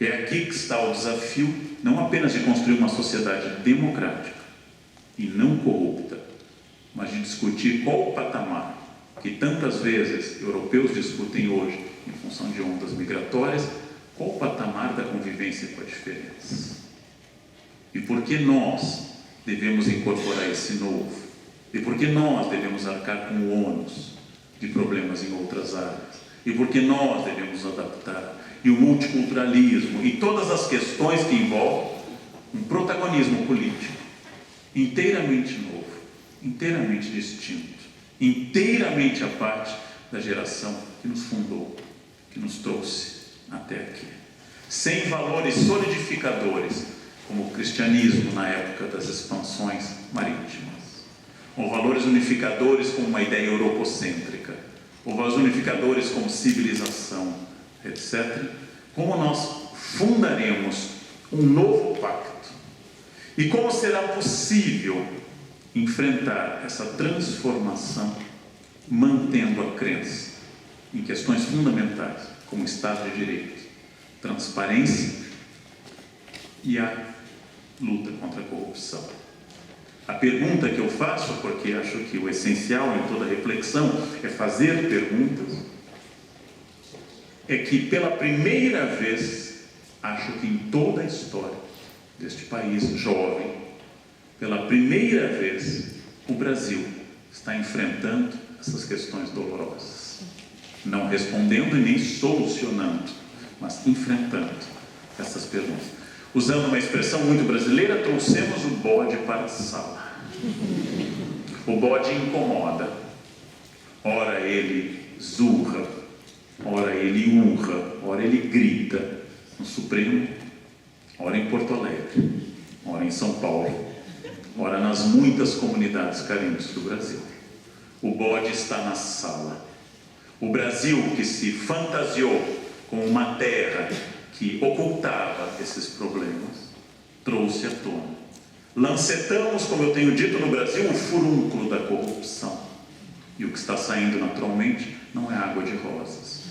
É aqui que está o desafio, não apenas de construir uma sociedade democrática e não corrupta, mas de discutir qual o patamar que tantas vezes europeus discutem hoje em função de ondas migratórias, qual o patamar da convivência com a diferença. E por que nós devemos incorporar esse novo? E por que nós devemos arcar com o ônus de problemas em outras áreas? E por que nós devemos adaptar? E o multiculturalismo e todas as questões que envolvem um protagonismo político inteiramente novo, inteiramente distinto, inteiramente à parte da geração que nos fundou, que nos trouxe até aqui. Sem valores solidificadores, como o cristianismo na época das expansões marítimas, ou valores unificadores como uma ideia europocêntrica, ou valores unificadores como civilização, etc., como nós fundaremos um novo pacto? E como será possível enfrentar essa transformação mantendo a crença em questões fundamentais, como Estado de Direito, transparência e a luta contra a corrupção? A pergunta que eu faço, porque acho que o essencial em toda reflexão é fazer perguntas, é que pela primeira vez, acho que em toda a história deste país jovem, pela primeira vez, o Brasil está enfrentando essas questões dolorosas. Não respondendo e nem solucionando, mas enfrentando essas perguntas. Usando uma expressão muito brasileira, trouxemos o bode para a sala. O bode incomoda. Ora ele zurra, ora ele urra, ora ele grita no Supremo, ora em Porto Alegre, ora em São Paulo, ora nas muitas comunidades carentes do Brasil. O bode está na sala. O Brasil, que se fantasiou com uma terra que ocultava esses problemas, trouxe à tona. Lancetamos, como eu tenho dito no Brasil, o furúnculo da corrupção. E o que está saindo naturalmente não é água de rosas.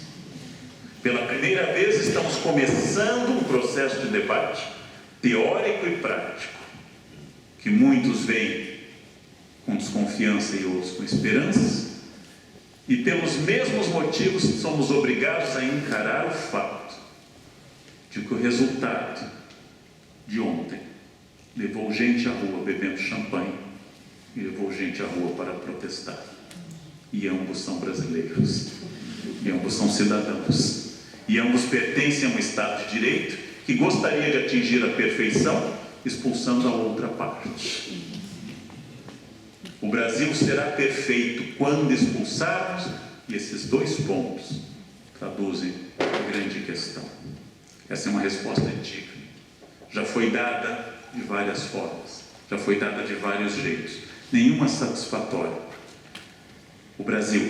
Pela primeira vez estamos começando um processo de debate teórico e prático, que muitos veem com desconfiança e outros com esperança, e pelos mesmos motivos somos obrigados a encarar o fato de que o resultado de ontem levou gente à rua bebendo champanhe e levou gente à rua para protestar. E ambos são brasileiros, e ambos são cidadãos, e ambos pertencem a um Estado de Direito que gostaria de atingir a perfeição expulsando a outra parte. O Brasil será perfeito quando expulsarmos, e esses dois pontos traduzem a grande questão. Essa é uma resposta antiga. Já foi dada de várias formas, já foi dada de vários jeitos, nenhuma satisfatória. O Brasil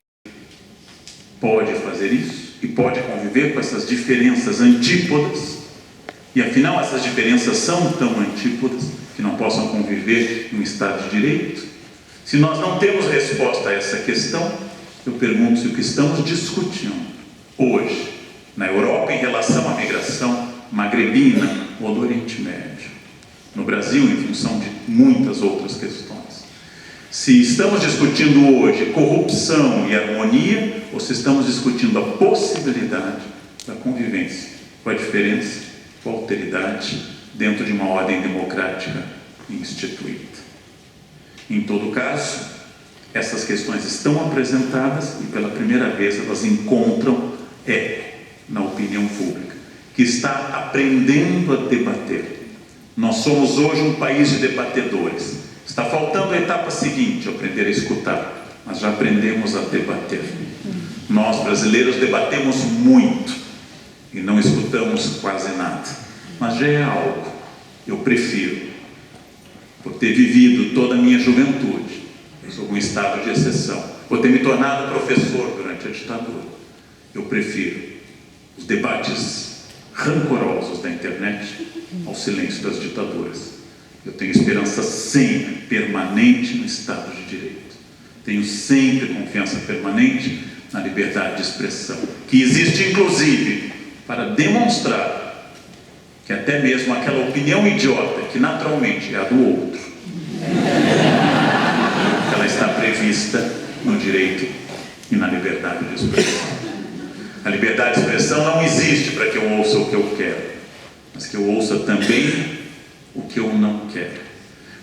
pode fazer isso e pode conviver com essas diferenças antípodas, e afinal essas diferenças são tão antípodas que não possam conviver em um Estado de Direito. Se nós não temos resposta a essa questão, eu pergunto se o que estamos discutindo hoje na Europa em relação à migração magrebina ou do Oriente Médio, no Brasil em função de muitas outras questões, se estamos discutindo hoje corrupção e harmonia ou se estamos discutindo a possibilidade da convivência com a diferença, com a alteridade, dentro de uma ordem democrática instituída. Em todo caso, essas questões estão apresentadas e pela primeira vez elas encontram eco na opinião pública, que está aprendendo a debater. Nós somos hoje um país de debatedores. Está faltando a etapa seguinte, aprender a escutar, mas já aprendemos a debater. Nós, brasileiros, debatemos muito e não escutamos quase nada, mas já é algo. Eu prefiro, por ter vivido toda a minha juventude, sob um estado de exceção, por ter me tornado professor durante a ditadura, eu prefiro os debates rancorosos da internet ao silêncio das ditaduras. Eu tenho esperança sempre permanente no Estado de Direito. Tenho sempre confiança permanente na liberdade de expressão, que existe inclusive para demonstrar que até mesmo aquela opinião idiota, que naturalmente é a do outro, ela está prevista no direito e na liberdade de expressão. A liberdade de expressão não existe para que eu ouça o que eu quero, mas que eu ouça também o que eu não quero,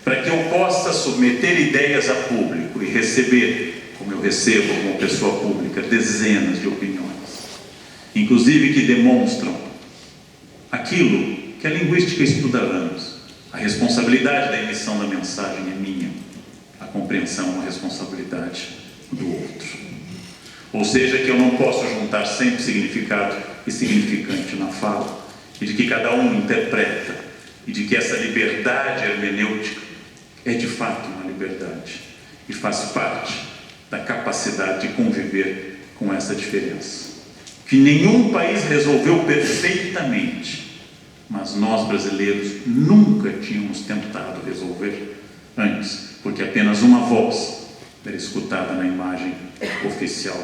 para que eu possa submeter ideias a público e receber, como eu recebo como pessoa pública, dezenas de opiniões, inclusive que demonstram aquilo que a linguística estuda há anos. A responsabilidade da emissão da mensagem é minha, a compreensão é uma responsabilidade do outro. Ou seja, que eu não posso juntar sempre significado e significante na fala, e de que cada um interpreta, e de que essa liberdade hermenêutica é de fato uma liberdade e faz parte da capacidade de conviver com essa diferença, que nenhum país resolveu perfeitamente, mas nós brasileiros nunca tínhamos tentado resolver antes, porque apenas uma voz era escutada na imagem oficial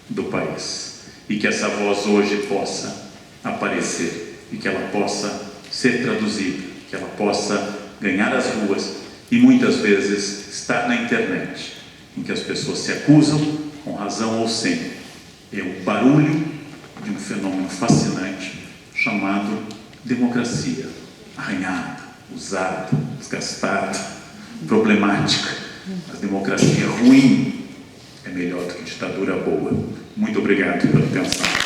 do país, e que essa voz hoje possa aparecer e que ela possa ser traduzida, que ela possa ganhar as ruas e muitas vezes estar na internet, em que as pessoas se acusam, com razão ou sem. É o barulho de um fenômeno fascinante chamado democracia, arranhada, usada, desgastada, problemática. Mas democracia ruim é melhor do que ditadura boa. Muito obrigado pela atenção.